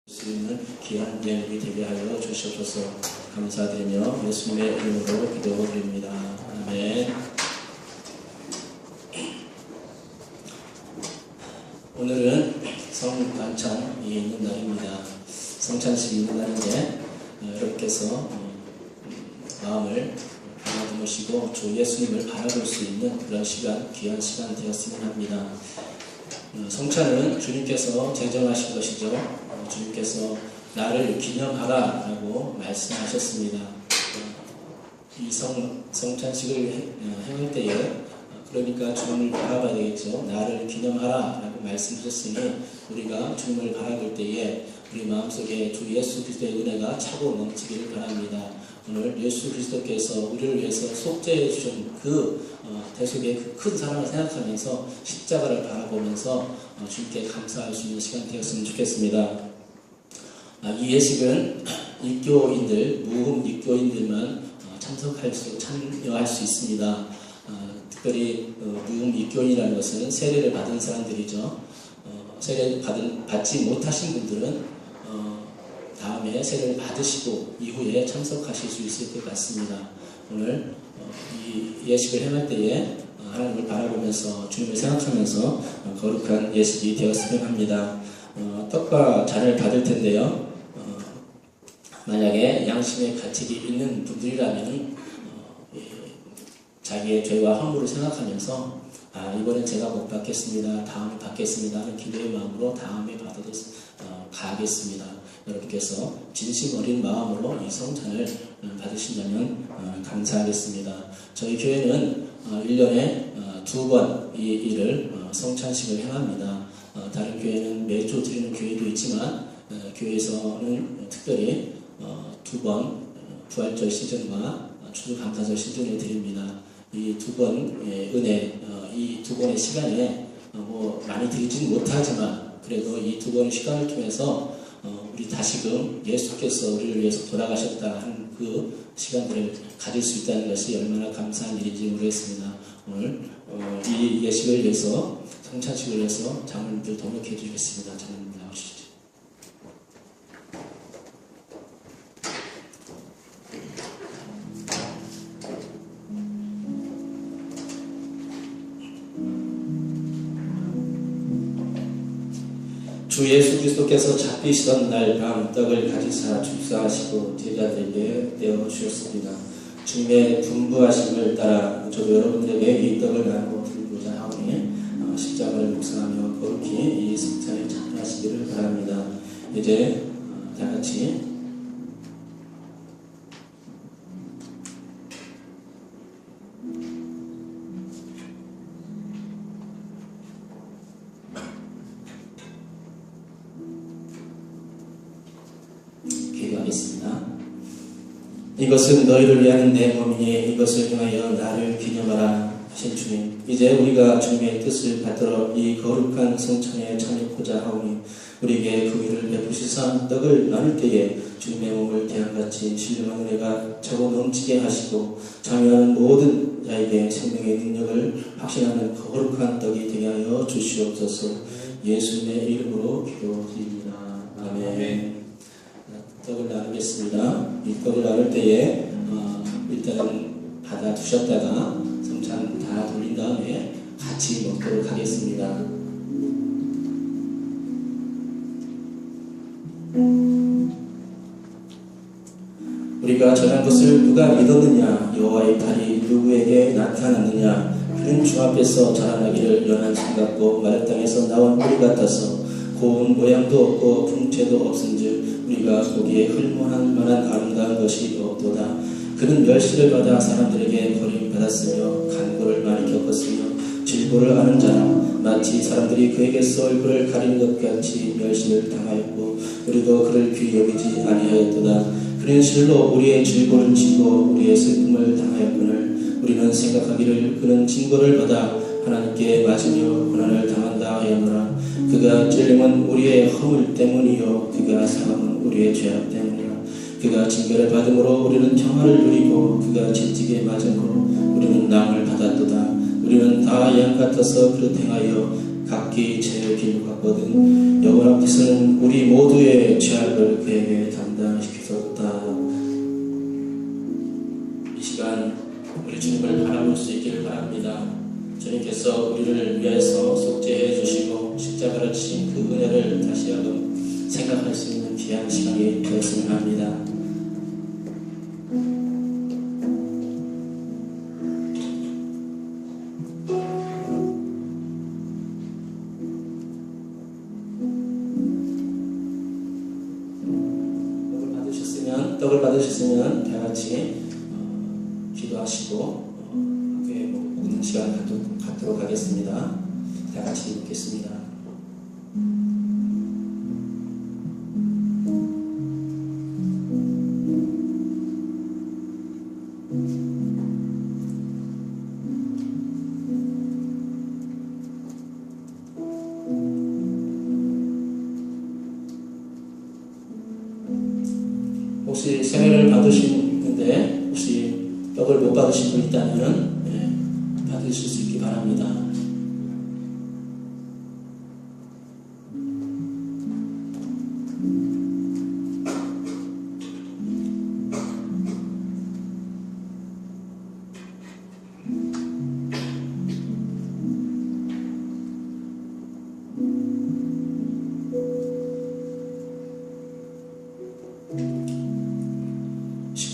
수 있는 귀한 예물이 되게 하여 주시옵소서. 감사드리며 예수님의 이름으로 기도드립니다. 아멘. 오늘은 성만찬이 있는 날입니다. 성찬식이 있는 날인데 여러분께서 마음을 가다듬으시고 주 예수님을 바라볼 수 있는 그런 시간, 귀한 시간 되었으면 합니다. 성찬은 주님께서 제정하신 것이죠. 주님께서 나를 기념하라 라고 말씀하셨습니다. 이 성찬식을 행할 때에 그러니까 주님을 바라봐야 되겠죠. 나를 기념하라 라고 말씀하셨으니 우리가 주님을 바라볼 때에 우리 마음속에 주 예수 그리스도의 은혜가 차고 넘치기를 바랍니다. 오늘 예수 그리스도께서 우리를 위해서 속죄해 주신 그 대속의 그 큰 사랑을 생각하면서 십자가를 바라보면서 주님께 감사할 수 있는 시간 되었으면 좋겠습니다. 이 예식은 입교인들, 무흠 입교인들만 참여할 수 있습니다. 특별히 무흠 입교인이라는 것은 세례를 받은 사람들이죠. 세례를 받지 못하신 분들은 다음에 세례를 받으시고 이후에 참석하실 수 있을 것 같습니다. 오늘 이 예식을 행할 때에 하나님을 바라보면서 주님을 생각하면서 거룩한 예식이 되었으면 합니다. 떡과 잔을 받을 텐데요. 만약에 양심의 가책이 있는 분들이라면 자기의 죄와 허물을 생각하면서 이번엔 제가 못 받겠습니다. 다음에 받겠습니다 하는 기도의 마음으로 다음에 받아도 가겠습니다. 여러분께서 진심 어린 마음으로 이 성찬을 받으신다면 감사하겠습니다. 저희 교회는 1년에 2번 이 일을 성찬식을 행합니다. 다른 교회는 매주 드리는 교회도 있지만 교회에서는 특별히 2번 부활절 시즌과 추수감사절 시즌을 드립니다. 이 2번의 은혜, 이 2번의 시간에 많이 드리진 못하지만 그래도 이 2번의 시간을 통해서 우리 다시금 예수께서 우리를 위해서 돌아가셨다 하는 그 시간들을 가질 수 있다는 것이 얼마나 감사한 일인지 모르겠습니다. 오늘 이 예식을 위해서 성찬식을 위해서 장로님들 동역해 주시겠습니다. 장로님들 나오시죠. 주 예수 그리스도께서 잡히시던 날 밤 떡을 가지사 축사하시고 제자들에게 떼어 주셨습니다. 주님의 분부하심을 따라 저도 여러분들에게 이 떡을 나누어 드리고자 하오니 십자가를 묵상하며 거룩히 이 성찬에 참여하시기를 바랍니다. 이제 다 같이 기도하겠습니다. 이것은 너희를 위한 내 몸이니 이것을 통하여 나를 기념하라 하신 주님, 이제 우리가 주님의 뜻을 받들어 이 거룩한 성찬에 참여하고자 하오니 우리에게 그 일을 베푸시사 떡을 나눌 때에 주님의 몸을 대함같이 신령한 은혜가 차고 넘치게 하시고 참여하는 모든 자에게 생명의 능력을 확신하는 거룩한 떡이 되게 하여 주시옵소서. 예수님의 이름으로 기도드립니다. 아멘. 떡을 나누겠습니다. 이 떡을 나눌 때에 일단은 받아 두셨다가 성찬 다 돌린 다음에 같이 먹도록 하겠습니다. 우리가 전한 것을 누가 믿었느냐? 여호와의 팔이 누구에게 나타났느냐? 그는 주 앞에서 자라나기를 연한 손 같고 마른 땅에서 나온 뿌리 같아서 고운 모양도 없고 풍채도 없은즉 우리가 보기에 흠모할 만한 아름다운 것이 없도다. 그는 멸시를 받아 사람들에게 버림받았으며 간고를 많이 겪었으며 질보를 아는 자라. 마치 사람들이 그에게서 얼굴을 가리는 것 같이 멸시를 당하였고 우리도 그를 귀히 여기지 아니하였도다. 그는 실로 우리의 질보를 지고 우리의 슬픔을 당하였거늘 우리는 생각하기를 그는 징벌을 받아 하나님께 맞으며 고난을 당한다 하였노라. 그가 찔림은 우리의 허물 때문이요 그가 상함은 우리의 죄악 때문이라. 그가 징벌을 받음으로 우리는 평화를 누리고 그가 채찍에 맞음으로 우리는 낭을 받았도다. 우리는 다 양 같아서 그릇 행하여 각기 받기 제일 길 같거든. 여호와께서는 우리 모두의 죄악을 그에게 담당시키셨다. 이 시간 우리 주님을 바라볼 수 있기를 바랍니다. 주님께서 우리를 위해서 속죄해 주시고 십자가를 지신 그 은혜를 다시 한번 생각할 수 있는 귀한 시간이 되었으면 합니다. 떡을 받으셨으면 다 같이 기도하시고 함께 먹는 시간 갖도록 하겠습니다. 다 같이 먹겠습니다. 혹시 세례를 받으시는데 혹시 떡을 못 받으신 분 있다면 받으실 수 있기 바랍니다.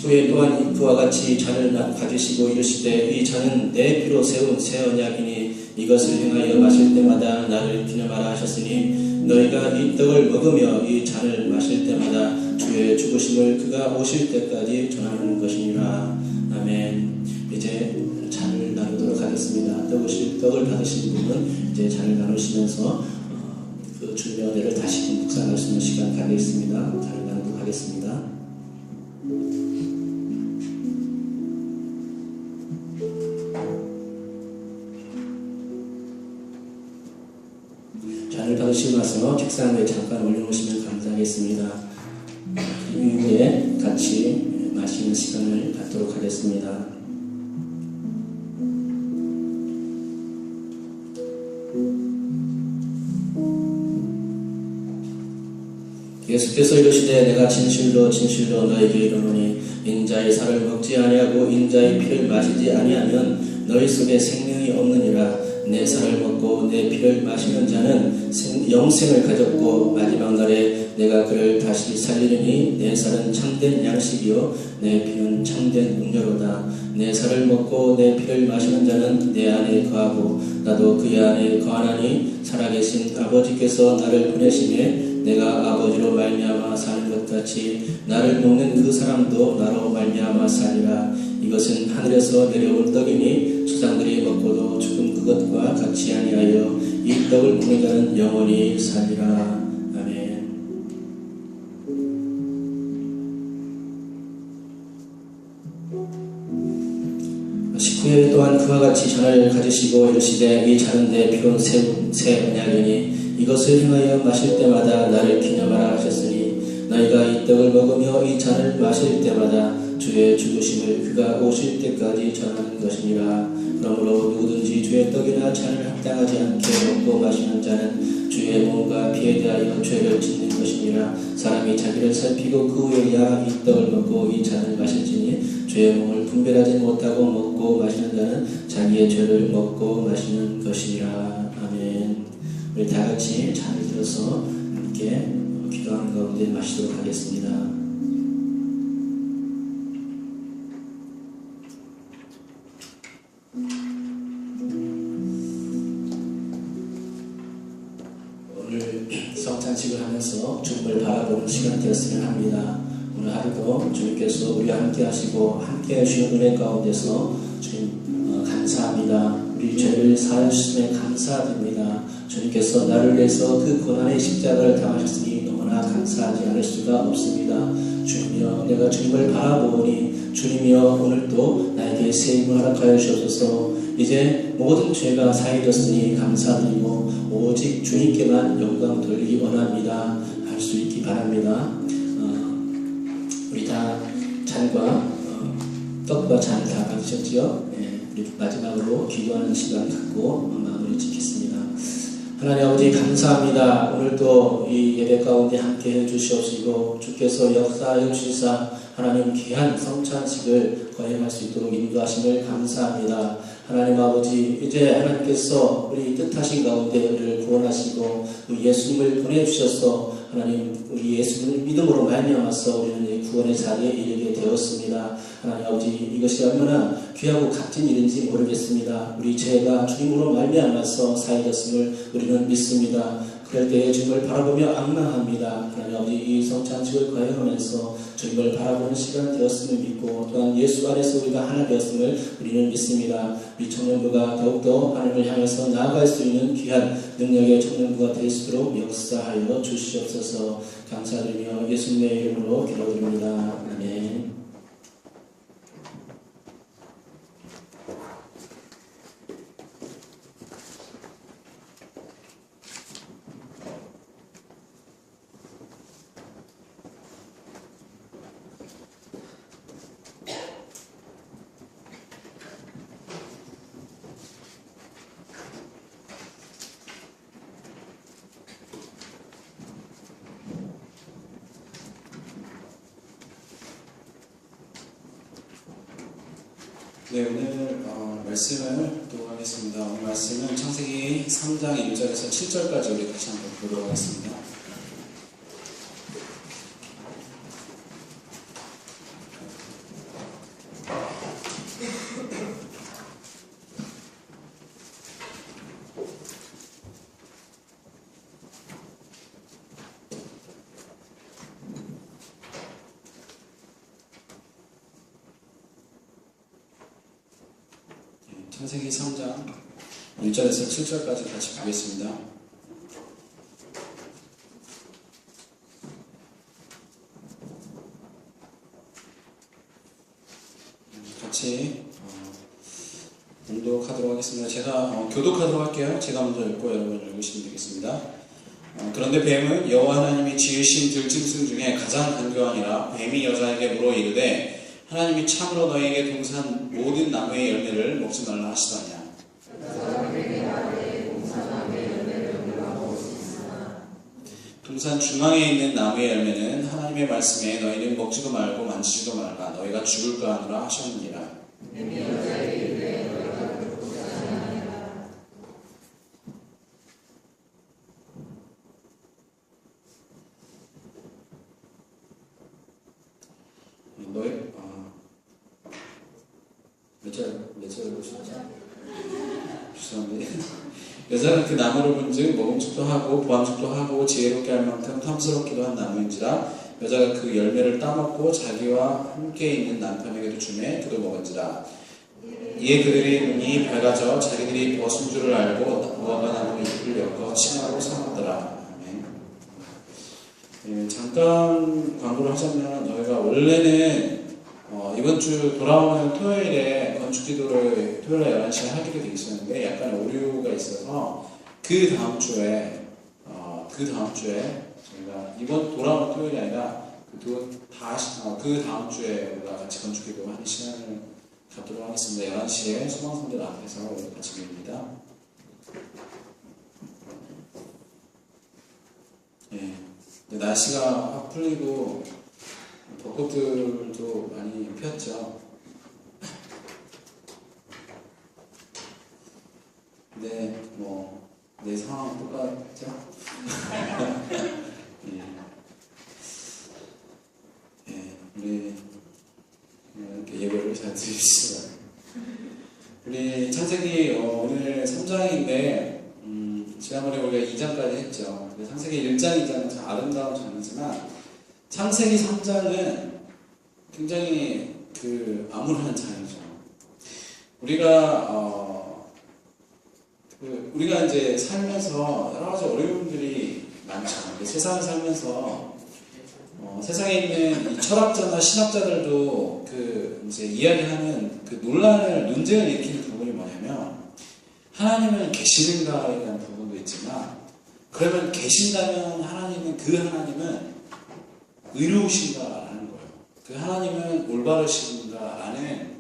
후에 또한 그와 같이 잔을 가지시고 이르시되 이 잔은 내 피로 세운 새 언약이니 이것을 행하여 마실 때마다 나를 기념하라 하셨으니 너희가 이 떡을 먹으며 이 잔을 마실 때마다 주의 죽으심을 그가 오실 때까지 전하는 것이니라. 아멘. 이제 잔을 나누도록 하겠습니다. 떡을 받으신 분은 이제 잔을 나누시면서 그 주님의 은혜를 다시 묵상할 수 있는 시간 가겠습니다. 잔을 나누도록 하겠습니다. 잔을 받으시고 나서 책상 위에 잠깐 올려놓으시면 감사하겠습니다. 이후에 같이 마시는 시간을 갖도록 하겠습니다. 예수께서 이르시되 내가 진실로 진실로 너에게 이르노니 인자의 살을 먹지 아니하고 인자의 피를 마시지 아니하면 너희 속에 생명이 없느니라. 내 살을 먹고 내 피를 마시는 자는 영생을 가졌고 마지막 날에 내가 그를 다시 살리리니 내 살은 참된 양식이요 내 피는 참된 음료로다. 내 살을 먹고 내 피를 마시는 자는 내 안에 거하고 나도 그의 안에 거하나니 살아계신 아버지께서 나를 보내심에 내가 아버지로 말미암아 사는 것 같이 나를 먹는 그 사람도 나로 말미암아 살리라. 이것은 하늘에서 내려온 떡이니 조상들이 먹고도 죽은 그것과 같이 아니하여 이 떡을 먹는 자는 영원히 살리라. 아멘. 식후에 또한 그와 같이 잔을 가지시고 이르시되 이 잔은 내 피로 세운 새 언약이니 이것을 행하여 마실 때마다 나를 기념하라 하셨으니 너희가 이 떡을 먹으며 이 잔을 마실 때마다 주의 죽으심을 그가 오실 때까지 전하는 것이니라. 그러므로 누구든지 주의 떡이나 잔을 합당하지 않게 먹고 마시는 자는 주의 몸과 피에 대하여 죄를 짓는 것이니라. 사람이 자기를 살피고 그 후에야 이 떡을 먹고 이 잔을 마실지니 주의 몸을 분별하지 못하고 먹고 마시는 자는 자기의 죄를 먹고 마시는 것이니라. 아멘. 우리 다 같이 잔을 들어서 함께 기도하는 가운데 마시도록 하겠습니다. 오늘 성찬식을 하면서 주님을 바라보는 시간이 되었으면 합니다. 오늘 하루도 주님께서 우리와 함께 하시고 함께 해주시는 은혜 가운데서 주님 감사합니다. 우리 죄를 사하여 주심에 감사드립니다. 주님께서 나를 위해서 그 고난의 십자가를 당하셨으니 너무나 감사하지 않을 수가 없습니다. 주님이여 내가 주님을 바라보니 주님이여 오늘도 나에게 새 힘을 허락하여 주옵소서. 이제 모든 죄가 사해졌으니 감사드리고 오직 주님께만 영광 돌리기 원합니다. 할 수 있기 바랍니다. 우리 다 잔과 떡과 잔 다 받으셨지요? 우리 마지막으로 기도하는 시간 갖고 마무리 짓겠습니다. 하나님 아버지 감사합니다. 오늘도 이 예배 가운데 함께 해주시옵시고 주께서 역사하여 주시사 하나님 귀한 성찬식을 거행할 수 있도록 인도하심을 감사합니다. 하나님 아버지 이제 하나님께서 우리 뜻하신 가운데 우리를 구원하시고 예수님을 보내주셔서 하나님 우리 예수님을 믿음으로 말미암아서 우리는 이 구원의 자리에 이르게 되었습니다. 하나님 아버지 이것이 얼마나 귀하고 값진 일인지 모르겠습니다. 우리 죄가 주님으로 말미암아서 사해졌음을 우리는 믿습니다. 그럴 때에 주님을 바라보며 앙망합니다. 하나님 아버지 이 성찬식을 거행하면서 주님을 바라보는 시간 되었음을 믿고 또한 예수 안에서 우리가 하나 되었음을 우리는 믿습니다. 우리 청년부가 더욱더 하나님을 향해서 나아갈 수 있는 귀한 능력의 청년부가 될 수 있도록 역사하여 주시옵소서. 감사드리며 예수님의 이름으로 기도드립니다. 아멘. 네, 오늘 말씀을 보도록 하겠습니다. 오늘 말씀은 창세기 3장 1절에서 7절까지 우리 다시 한번 보도록 하겠습니다. 창세기 3장 1절에서 7절까지 같이 보겠습니다. 같이 봉독하도록 하겠습니다. 제가 교독하도록 할게요. 제가 먼저 읽고 여러분 읽으시면 되겠습니다. 그런데 뱀은 여호와 하나님이 지으신 들짐승 중에 가장 간교하니라. 뱀이 여자에게 물어 이르되 하나님이 참으로 너희에게 동산 모든 나무의 열매를 먹지 말라 하시더냐. 동산 중앙에 있는 나무의 열매는 하나님의 말씀에 너희는 먹지도 말고 만지지도 말라 너희가 죽을까 하노라 하셨느니라. 몇 절 보시죠? 죄송합니다. 여자는 그 나무를 본즉 먹음직도 하고 보암직도 하고 지혜롭게 할 만큼 탐스럽기도 한 나무인지라. 여자가 그 열매를 따먹고 자기와 함께 있는 남편에게도 주매 그도 먹은지라. 이에 그들의 눈이 밝아져 자기들이 벗은 줄을 알고 무화과 나무 잎을 엮어 침하로 삼았더라. 아멘. 네, 잠깐 광고를 하자면 저희가 원래는 이번 주 돌아오는 토요일에 건축기도를 토요일에 11시에 하기로 되어 있었는데 약간 오류가 있어서 그 다음 주에 저희가 이번 돌아오는 토요일이 아니라 그 다음 주에 우리가 같이 건축기도 하는 시간을 갖도록 하겠습니다. 11시에 소망성들 앞에서 우리 같이 봅니다. 네. 날씨가 확 풀리고 벚꽃들도 많이 피었죠. 근데 내 상황은 똑같죠? 우리 이렇게 예배를 잘 드립시다. 우리 창세기 오늘 3장인데 지난번에 우리가 2장까지 했죠. 창세기 1장, 2장은 참 아름다운 장이지만 창세기 3장은 굉장히 암울한 장이죠. 우리가 이제 살면서 여러 가지 어려움들이 많죠. 세상을 살면서 세상에 있는 이 철학자나 신학자들도 이제 이야기하는 논쟁을 일으키는 부분이 뭐냐면 하나님은 계시는가에 대한 부분도 있지만 그러면 계신다면 하나님은 의로우신가라는 거예요. 하나님은 올바르신가라는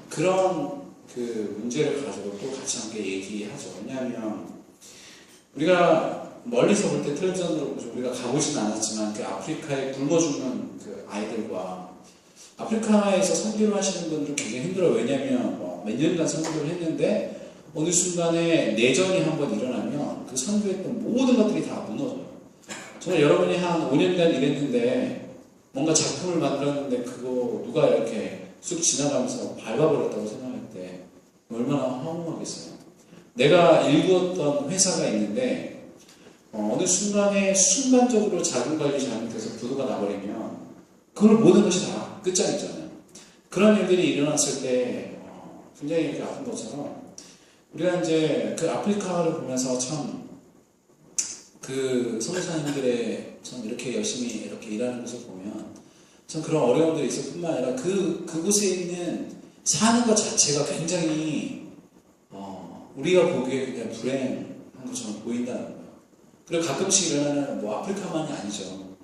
그런 문제를 가지고 또 같이 함께 얘기하죠. 왜냐하면 우리가 멀리서 볼 때 텔레비전으로 보죠. 우리가 가보진 않았지만 그 아프리카에 굶어 죽는 그 아이들과 아프리카에서 선교를 하시는 분들은 굉장히 힘들어요. 왜냐하면 몇 년간 선교를 했는데 어느 순간에 내전이 한번 일어나면 그 선교했던 모든 것들이 다 무너져요. 정말 여러분이 한 5년간 일했는데 뭔가 작품을 만들었는데 그거 누가 이렇게 쑥 지나가면서 밟아버렸다고 생각할 때 얼마나 허무하겠어요. 내가 일구었던 회사가 있는데 어느 순간에 순간적으로 자금관리 잘못해서 부도가 나버리면 그걸 모든 것이 다 끝장이잖아요. 그런 일들이 일어났을 때 굉장히 이렇게 아픈 것처럼 우리가 이제 그 아프리카를 보면서 참 그 선교사님들의 참 이렇게 열심히 이렇게 일하는 것을 보면 참 그런 어려움들이 있을 뿐만 아니라 그곳에 있는 사는 것 자체가 굉장히 우리가 보기에 그냥 불행한 것처럼 보인다는 거예요. 그리고 가끔씩 일어나는 아프리카만이 아니죠.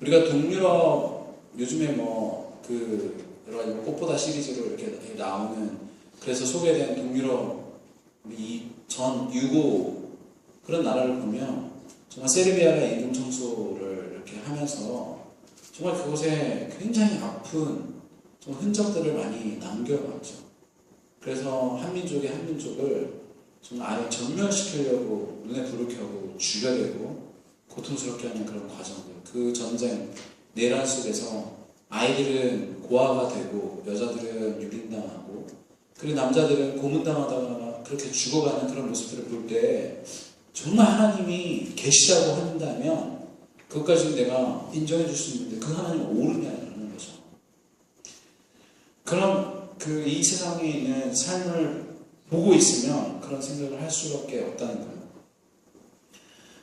우리가 동유럽 요즘에 여러 가지 꽃보다 시리즈로 이렇게 나오는 그래서 소개된 동유럽 전 유고 그런 나라를 보면 정말 세르비아가 임금 청소를 이렇게 하면서 정말 그곳에 굉장히 아픈 흔적들을 많이 남겨놨죠. 그래서 한민족이 한민족을 정말 아예 전멸시키려고 눈에 불을 켜고 죽여대고 고통스럽게 하는 그런 과정들. 그 전쟁, 내란 속에서 아이들은 고아가 되고 여자들은 유린당하고 그리고 남자들은 고문당하다가 그렇게 죽어가는 그런 모습들을 볼 때 정말 하나님이 계시다고 한다면 그것까지는 내가 인정해 줄 수 있는데 그 하나님은 옳으냐는 거죠. 그럼 이 세상에 있는 삶을 보고 있으면 그런 생각을 할 수밖에 없다는 거예요.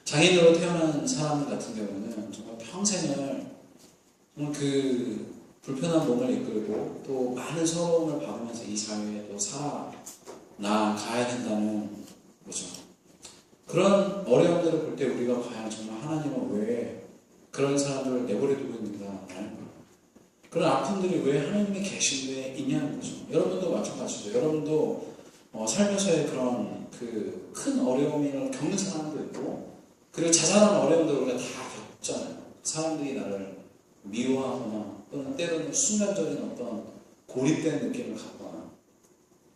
장인으로 태어난 사람 같은 경우는 정말 평생을 정말 그 불편한 몸을 이끌고 또 많은 서러움을 받으면서 이 사회에 또 살아나가야 된다는 거죠. 그런 어려움들을 볼 때 우리가 과연 정말 하나님은 왜 그런 사람들을 내버려 두고 있는가 하는 거예요. 그런 아픔들이 왜 하나님이 계신데 있냐는 거죠. 여러분도 마찬가지죠. 여러분도 살면서의 그런 그 큰 어려움을 겪는 사람도 있고 그리고 자잘한 어려움도 우리가 다 겪잖아요. 사람들이 나를 미워하거나 또는 때로는 순간적인 어떤 고립된 느낌을 갖거나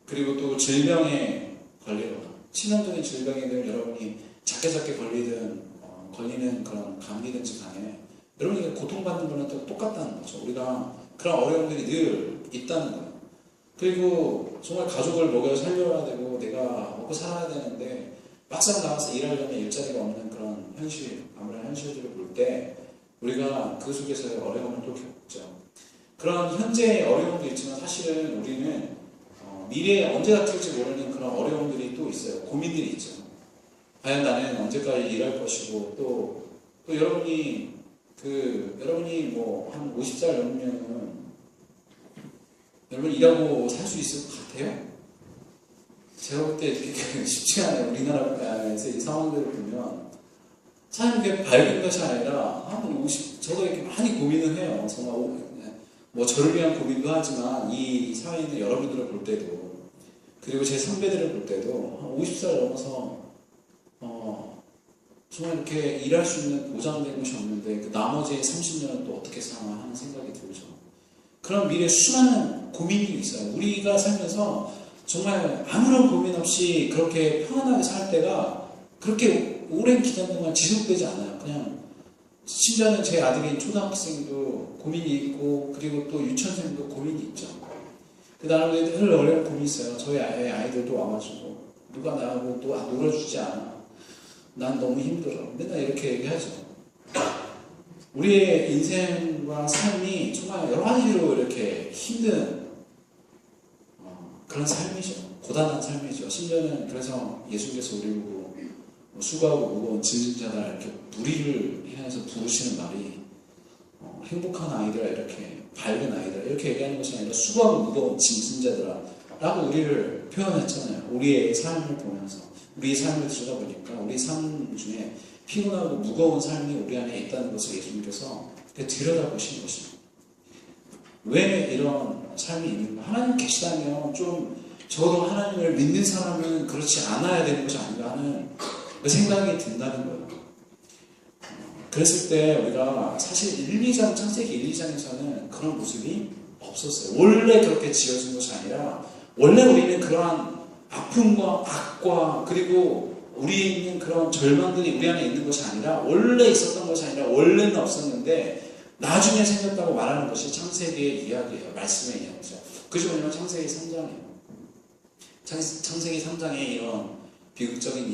그리고 또 질병에 걸리거나 치명적인 질병이든 여러분이 작게 걸리는 그런 감기든지 간에 여러분이 고통받는 거는 또 똑같다는 거죠. 우리가 그런 어려움들이 늘 있다는 거예요. 그리고 정말 가족을 먹여 살려야 되고 내가 먹고 살아야 되는데 막상 나가서 일하려면 일자리가 없는 그런 현실, 아무런 현실들을 볼 때 우리가 그 속에서의 어려움을 또 겪죠. 그런 현재의 어려움도 있지만 사실은 우리는 미래에 언제 닥칠지 모르는 그런 어려움들이 또 있어요. 고민들이 있죠. 과연 나는 언제까지 일할 것이고 또 여러분이 한 50살 넘으면은 여러분 일하고 살 수 있을 것 같아요? 제가 볼 때 이렇게 쉽지 않아요. 우리나라에서 이 상황들을 보면 참 이게 밝은 것이 아니라 저도 이렇게 많이 고민을 해요. 정말 저를 위한 고민도 하지만 이 사회에 있는 여러분들을 볼 때도 그리고 제 선배들을 볼 때도 한 50살 넘어서 정말 이렇게 일할 수 있는 보장된 것이 없는데 그 나머지 30년은 또 어떻게 사나 하는 생각이 들죠. 그런 미래에 수많은 고민이 있어요. 우리가 살면서 정말 아무런 고민 없이 그렇게 평안하게 살 때가 그렇게 오랜 기간 동안 지속되지 않아요. 그냥 심지어는 제 아들인 초등학생도 고민이 있고 그리고 또 유치원생도 고민이 있죠. 그 다음에 늘 어려운 고민이 있어요. 저희 아이들도 와가지고 누가 나하고 또 놀아주지 않아. 난 너무 힘들어. 맨날 이렇게 얘기하죠. 우리의 인생과 삶이 정말 여러 가지로 이렇게 힘든 그런 삶이죠. 고단한 삶이죠. 심지어는 그래서 예수님께서 우리 보고 수고하고 무거운 짐진 자들 이렇게 무리를 향해서 부르시는 말이 행복한 아이들아 이렇게 밝은 아이들아 이렇게 얘기하는 것이 아니라 수고하고 무거운 짐진 자들아 라고 우리를 표현했잖아요. 우리의 삶을 보면서 우리의 삶을 들여다보니까 우리 삶 중에 피곤하고 무거운 삶이 우리 안에 있다는 것을 예수님께서 들여다보신 것입니다. 왜 이런 삶이 있는가? 하나님 계시다면 좀 적어도 하나님을 믿는 사람은 그렇지 않아야 되는 것이 아닌가 하는 그 생각이 든다는 거예요. 그랬을 때 우리가 사실 1, 2장, 창세기 1, 2장에서는 그런 모습이 없었어요. 원래 그렇게 지어진 것이 아니라 원래 우리는 그러한 아픔과 악과 그리고 우리에 있는 그런 절망들이 우리 안에 있는 것이 아니라 원래 있었던 것이 아니라 원래는 없었는데 나중에 생겼다고 말하는 것이 창세기의 이야기예요. 말씀의 이야기죠. 그것이 뭐냐면 창세기 3장이에요. 창세기 3장에 이런 비극적인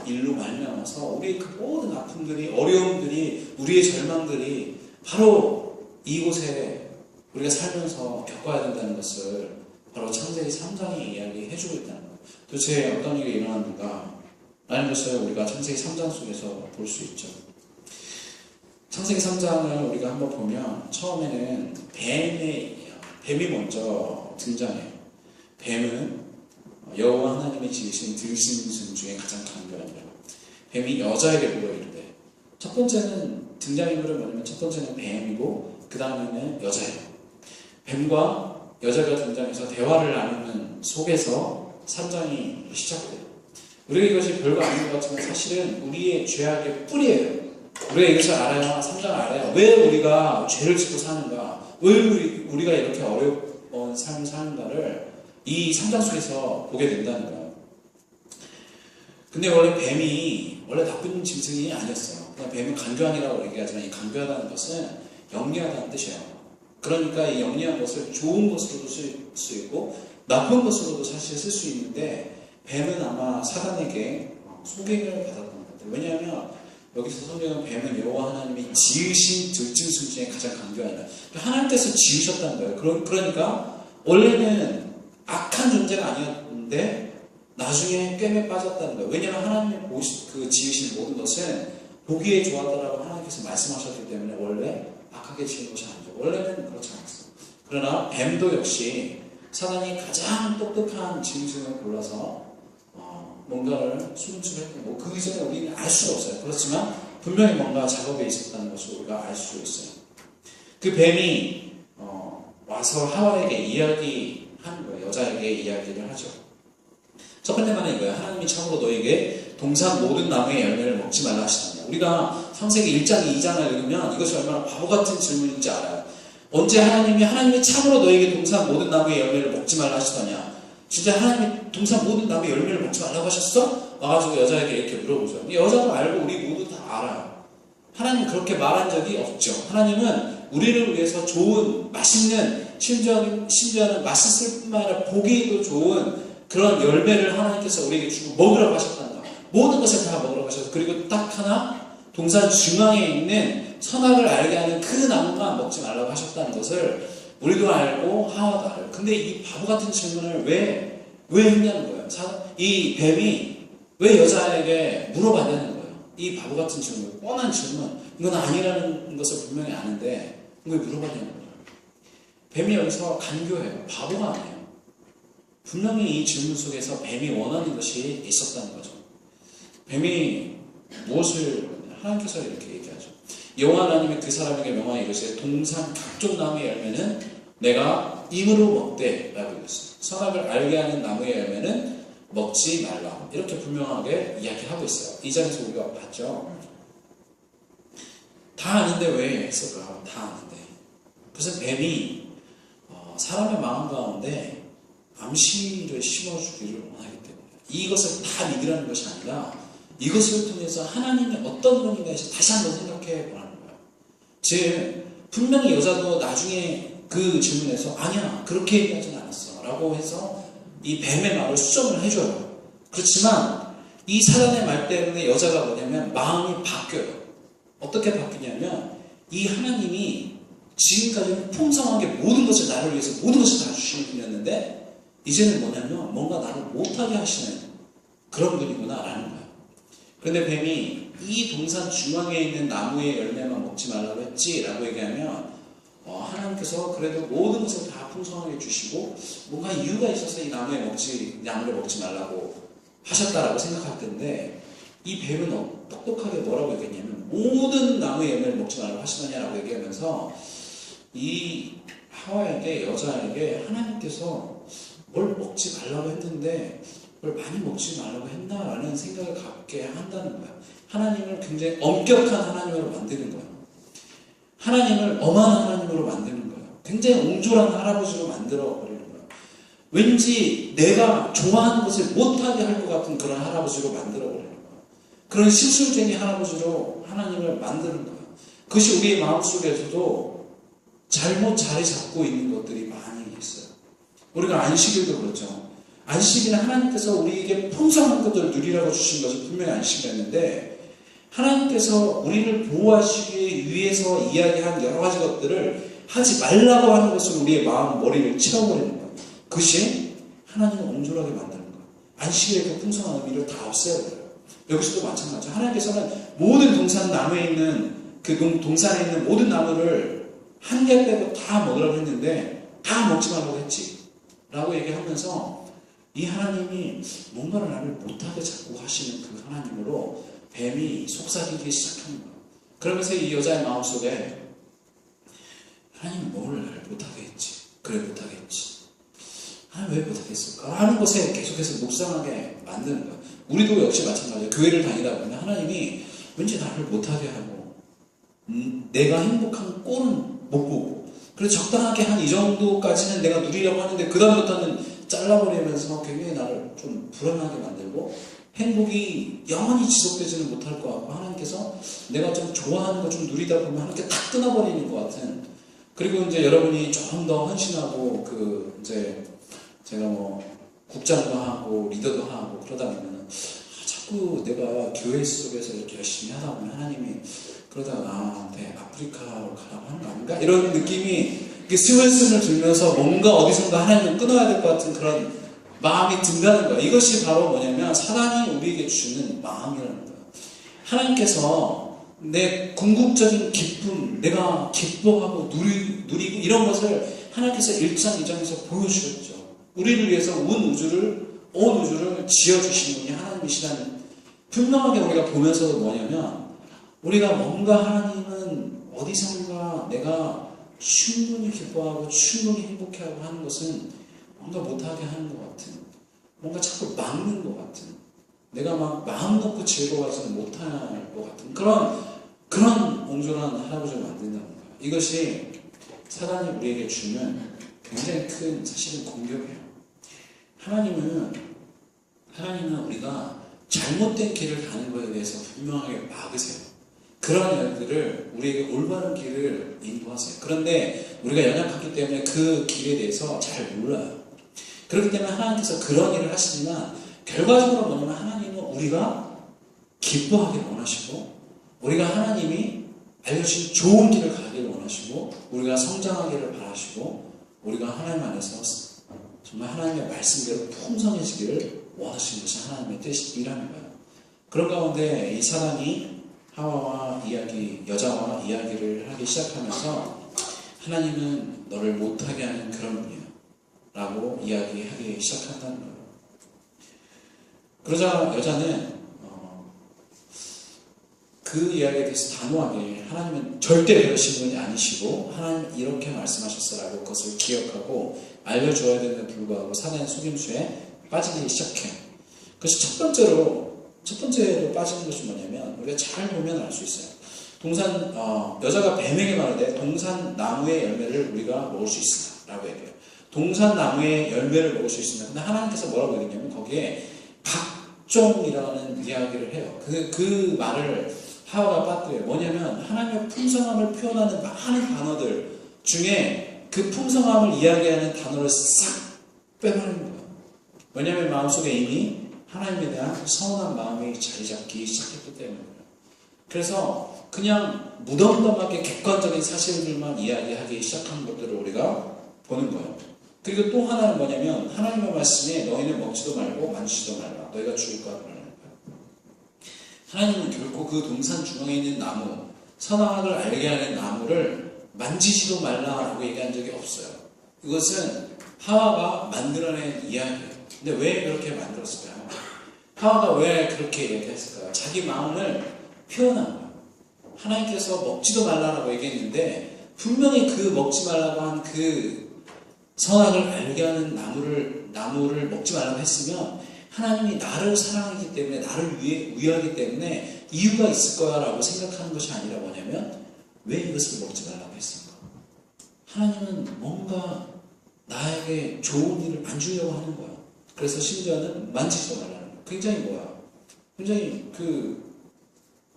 일로 말미암아서 우리의 그 모든 아픔들이 어려움들이 우리의 절망들이 바로 이곳에 우리가 살면서 겪어야 된다는 것을 바로 창세기 3장이 이야기해주고 있다는 거예요. 도대체 어떤 일이 일어났는가 라는 것을 우리가 창세기 3장 속에서 볼 수 있죠. 창세기 3장을 우리가 한번 보면 처음에는 뱀이 먼저 등장해요. 뱀은 여호와 하나님이 지으신 들짐승 중에 가장 강렬합니다. 뱀이 여자에게 물어 이르되, 첫 번째는 등장인물은 뭐냐면 첫 번째는 뱀이고 그 다음에는 여자예요. 뱀과 여자가 등장해서 대화를 나누는 속에서 3장이 시작돼요. 우리가 이것이 별거 아닌 것 같지만 사실은 우리의 죄악의 뿌리예요. 우리가 이것을 알아야 3장을 알아야 왜 우리가 죄를 짓고 사는가, 왜 우리가 이렇게 어려운 삶을 사는가를 이 3장 속에서 보게 된다는 거예요. 근데 원래 뱀이 원래 나쁜 짐승이 아니었어요. 그냥 뱀은 간교한이라고 얘기하지만 이 간교하다는 것은 영리하다는 뜻이에요. 그러니까 이 영리한 것을 좋은 것으로도 쓸 수 있고 나쁜 것으로도 사실 쓸 수 있는데 뱀은 아마 사단에게 소개를 받았던 것 같아요. 왜냐하면 여기서 성경은 뱀은 여호와 하나님이 지으신 들짐승 중에 가장 강교하니라. 하나님께서 지으셨다는 거예요. 그러니까 원래는 악한 존재가 아니었는데 나중에 꿰매 빠졌다는 거예요. 왜냐하면 하나님이 지으신 모든 것은 보기에 좋았다라고 하나님께서 말씀하셨기 때문에 원래 악하게 지은 것이 아니죠. 원래는 그렇지 않았어요. 그러나 뱀도 역시 사단이 가장 똑똑한 짐승을 골라서 뭔가를 수문출했고 그 이전에 우리는 알 수가 없어요. 그렇지만 분명히 뭔가 작업에 있었다는 것을 우리가 알 수 있어요. 그 뱀이 와서 하와에게 이야기하는 거예요. 여자에게 이야기를 하죠. 첫 번째 말은 이거예요. 하나님이 참으로 너에게 동산 모든 나무의 열매를 먹지 말라 하시더냐. 우리가 창세기 1장, 2장을 읽으면 이것이 얼마나 바보 같은 질문인지 알아요. 언제 하나님이 참으로 너에게 동산 모든 나무의 열매를 먹지 말라 하시더냐. 진짜 하나님이 동산 모든 나무의 열매를 먹지 말라고 하셨어? 와가지고 여자에게 이렇게 물어보죠. 여자도 알고 우리 모두 다 알아요. 하나님 그렇게 말한 적이 없죠. 하나님은 우리를 위해서 좋은, 맛있는, 심지어는 맛있을 뿐만 아니라 보기도 좋은 그런 열매를 하나님께서 우리에게 주고 먹으라고 하셨단다. 모든 것을 다 먹으라고 하셨어. 그리고 딱 하나 동산 중앙에 있는 선악을 알게 하는 그 나무만 먹지 말라고 하셨다는 것을 우리도 알고 하와도 알고. 근데 이 바보 같은 질문을 왜 했냐는 거예요. 이 뱀이 왜 여자에게 물어봤냐는 거예요. 이 바보 같은 질문, 뻔한 질문, 이건 아니라는 것을 분명히 아는데 왜 물어봤냐는 거예요. 뱀이 여기서 간교해요. 바보가 아니에요. 분명히 이 질문 속에서 뱀이 원하는 것이 있었다는 거죠. 뱀이 무엇을 하나님께서 이렇게 얘기하죠. 여호와 하나님이 그 사람에게 명하여 이르시되 동산 각종 나무의 열매는 내가 임으로 먹되 라고 이랬어요. 선악을 알게 하는 나무의 열매는 먹지 말라. 이렇게 분명하게 이야기하고 있어요. 이 장에서 우리가 봤죠. 다 아는데 왜 했을까? 다 아는데. 그래서 뱀이 사람의 마음 가운데 암시를 심어주기를 원하기 때문에 이것을 다 믿으라는 것이 아니라 이것을 통해서 하나님이 어떤 분인가 해서 다시 한번 생각해 보라는 거예요. 즉 분명히 여자도 나중에 그 질문에서 아니야 그렇게 얘기하진 않았어 라고 해서 이 뱀의 말을 수정을 해줘요. 그렇지만 이 사단의 말 때문에 여자가 뭐냐면 마음이 바뀌어요. 어떻게 바뀌냐면 이 하나님이 지금까지는 풍성하게 모든 것을 나를 위해서 모든 것을 다 주시는 분이었는데 이제는 뭐냐면 뭔가 나를 못하게 하시는 그런 분이구나 라는 거예요. 그런데 뱀이 이 동산 중앙에 있는 나무의 열매만 먹지 말라고 했지 라고 얘기하면 하나님께서 그래도 모든 것을 다 풍성하게 주시고 뭔가 이유가 있어서 이 나무를 먹지 말라고 하셨다라고 생각할 텐데 이 뱀은 똑똑하게 뭐라고 얘기했냐면 모든 나무의 열매를 먹지 말라고 하시느냐라고 얘기하면서 이 하와에게 여자에게 하나님께서 뭘 먹지 말라고 했는데 많이 먹지 말라고 했나라는 생각을 갖게 한다는 거야. 하나님을 굉장히 엄격한 하나님으로 만드는 거야. 하나님을 엄한 하나님으로 만드는 거야. 굉장히 옹졸한 할아버지로 만들어버리는 거야. 왠지 내가 좋아하는 것을 못하게 할 것 같은 그런 할아버지로 만들어버리는 거야. 그런 실수쟁이 할아버지로 하나님을 만드는 거야. 그것이 우리의 마음속에서도 잘못 자리 잡고 있는 것들이 많이 있어요. 우리가 안식일도 그렇죠. 안식일은 하나님께서 우리에게 풍성한 것들을 누리라고 주신 것이 분명히 안식이었는데, 하나님께서 우리를 보호하시기 위해서 이야기한 여러 가지 것들을 하지 말라고 하는 것을 우리의 마음, 머리를 채워버리는 거예요. 그것이 하나님을 옹졸하게 만드는 거예요. 안식일의 그 풍성한 의미를 다 없애버려요. 여기서도 마찬가지죠. 하나님께서는 모든 동산 나무에 있는 그 동산에 있는 모든 나무를 한 개 빼고 다 먹으라고 했는데 다 먹지 말라고 했지 라고 얘기하면서, 이 하나님이 뭔가를 나를 못하게 자꾸 하시는 그 하나님으로 뱀이 속삭이기 시작하는 거예요. 그러면서 이 여자의 마음속에 하나님 뭘 나를 못하게 했지? 그래 못하게 했지. 하나님 왜 못하겠을까? 하는 것에 계속해서 묵상하게 만드는 거예요. 우리도 역시 마찬가지예요. 교회를 다니다 보면 하나님이 왠지 나를 못하게 하고 내가 행복한 꼴은 못 보고, 그래서 적당하게 한 이 정도까지는 내가 누리려고 하는데 그 다음부터는 잘라버리면서 굉장히 나를 좀 불안하게 만들고 행복이 영원히 지속되지는 못할 것 같고, 하나님께서 내가 좀 좋아하는 거 좀 누리다 보면 하나님께 탁 끊어버리는 것 같은. 그리고 이제 여러분이 조금 더 헌신하고 이제 제가 뭐 국장도 하고 리더도 하고 그러다 보면 자꾸 내가 교회 속에서 이렇게 열심히 하다 보면 하나님이 그러다가 나한테 아프리카로 가라고 하는 거 아닌가? 이런 느낌이 스물스물 들면서 뭔가 어디선가 하나님을 끊어야 될 것 같은 그런 마음이 든다는 거야. 이것이 바로 뭐냐면 사단이 우리에게 주는 마음이라는 거야. 하나님께서 내 궁극적인 기쁨, 내가 기뻐하고 누리고 이런 것을 하나님께서 1장, 2장에서 보여주셨죠. 우리를 위해서 온 우주를 지어주신 분이 하나님이시라는, 분명하게 우리가 보면서도 뭐냐면, 우리가 뭔가 하나님은 어디선가 내가 충분히 기뻐하고 충분히 행복해하고 하는 것은 뭔가 못하게 하는 것 같은, 뭔가 자꾸 막는 것 같은, 내가 막 마음 놓고 즐거워하지는 못할 것 같은 그런 옹졸한 할아버지를 만든다는 거예요. 이것이 사단이 우리에게 주는 굉장히 큰 사실은 공격이에요. 하나님은 우리가 잘못된 길을 가는 것에 대해서 분명하게 막으세요. 그런 일들을 우리에게 올바른 길을 인도하세요. 그런데 우리가 연약하기 때문에 그 길에 대해서 잘 몰라요. 그렇기 때문에 하나님께서 그런 일을 하시지만, 결과적으로 뭐냐면 하나님은 우리가 기뻐하기를 원하시고, 우리가 하나님이 알려주신 좋은 길을 가기를 원하시고, 우리가 성장하기를 바라시고, 우리가 하나님 안에서 정말 하나님의 말씀대로 풍성해지기를 원하시는 것이 하나님의 뜻이라는 거예요. 그런 가운데 이 사단이 여자와 이야기를 하기 시작하면서, 하나님은 너를 못하게 하는 그런 분이야 라고 이야기하기 시작한다는 거예요. 그러자 여자는 그 이야기에 대해서 단호하게, 하나님은 절대 그러신 분이 아니시고 하나님 이렇게 말씀하셨어라고 그것을 기억하고 알려줘야 되는데 불구하고 사단의 속임수에 빠지기 시작해요. 그래서 첫 번째로 빠지는 것이 뭐냐면, 우리가 잘 보면 알 수 있어요. 여자가 뱀에게 말하되 동산 나무의 열매를 우리가 먹을 수 있습니다 라고 얘기해요. 동산 나무의 열매를 먹을 수 있습니다. 근데 하나님께서 뭐라고 얘기했냐면, 거기에 각종이라는 이야기를 해요. 그 말을 하와가 빠뜨려요. 뭐냐면 하나님의 풍성함을 표현하는 많은 단어들 중에 그 풍성함을 이야기하는 단어를 싹 빼버리는 거예요. 왜냐하면 마음속에 이미 하나님에 대한 서운한 마음이 자리 잡기 시작했기 때문이에요. 그래서 그냥 무덤덤하게 객관적인 사실들만 이야기하기 시작한 것들을 우리가 보는 거예요. 그리고 또 하나는 뭐냐면, 하나님의 말씀에 너희는 먹지도 말고 만지지도 말라, 너희가 죽을 거라는 거예요. 하나님은 결코 그 동산 중앙에 있는 나무, 선악을 알게 하는 나무를 만지지도 말라라고 얘기한 적이 없어요. 이것은 하와가 만들어낸 이야기예요. 근데 왜 그렇게 만들었을까요? 하와가 왜 그렇게 얘기했을까요? 자기 마음을 표현한 거예요. 하나님께서 먹지도 말라라고 얘기했는데, 분명히 그 먹지 말라고 한 그 선악을 알게 하는 나무를 먹지 말라고 했으면 하나님이 나를 사랑하기 때문에, 나를 위하기 때문에 이유가 있을 거야 라고 생각하는 것이 아니라 뭐냐면, 왜 이것을 먹지 말라고 했을까? 하나님은 뭔가 나에게 좋은 일을 안 주려고 하는 거야. 그래서 심지어는 만지지도 말라는 거야. 굉장히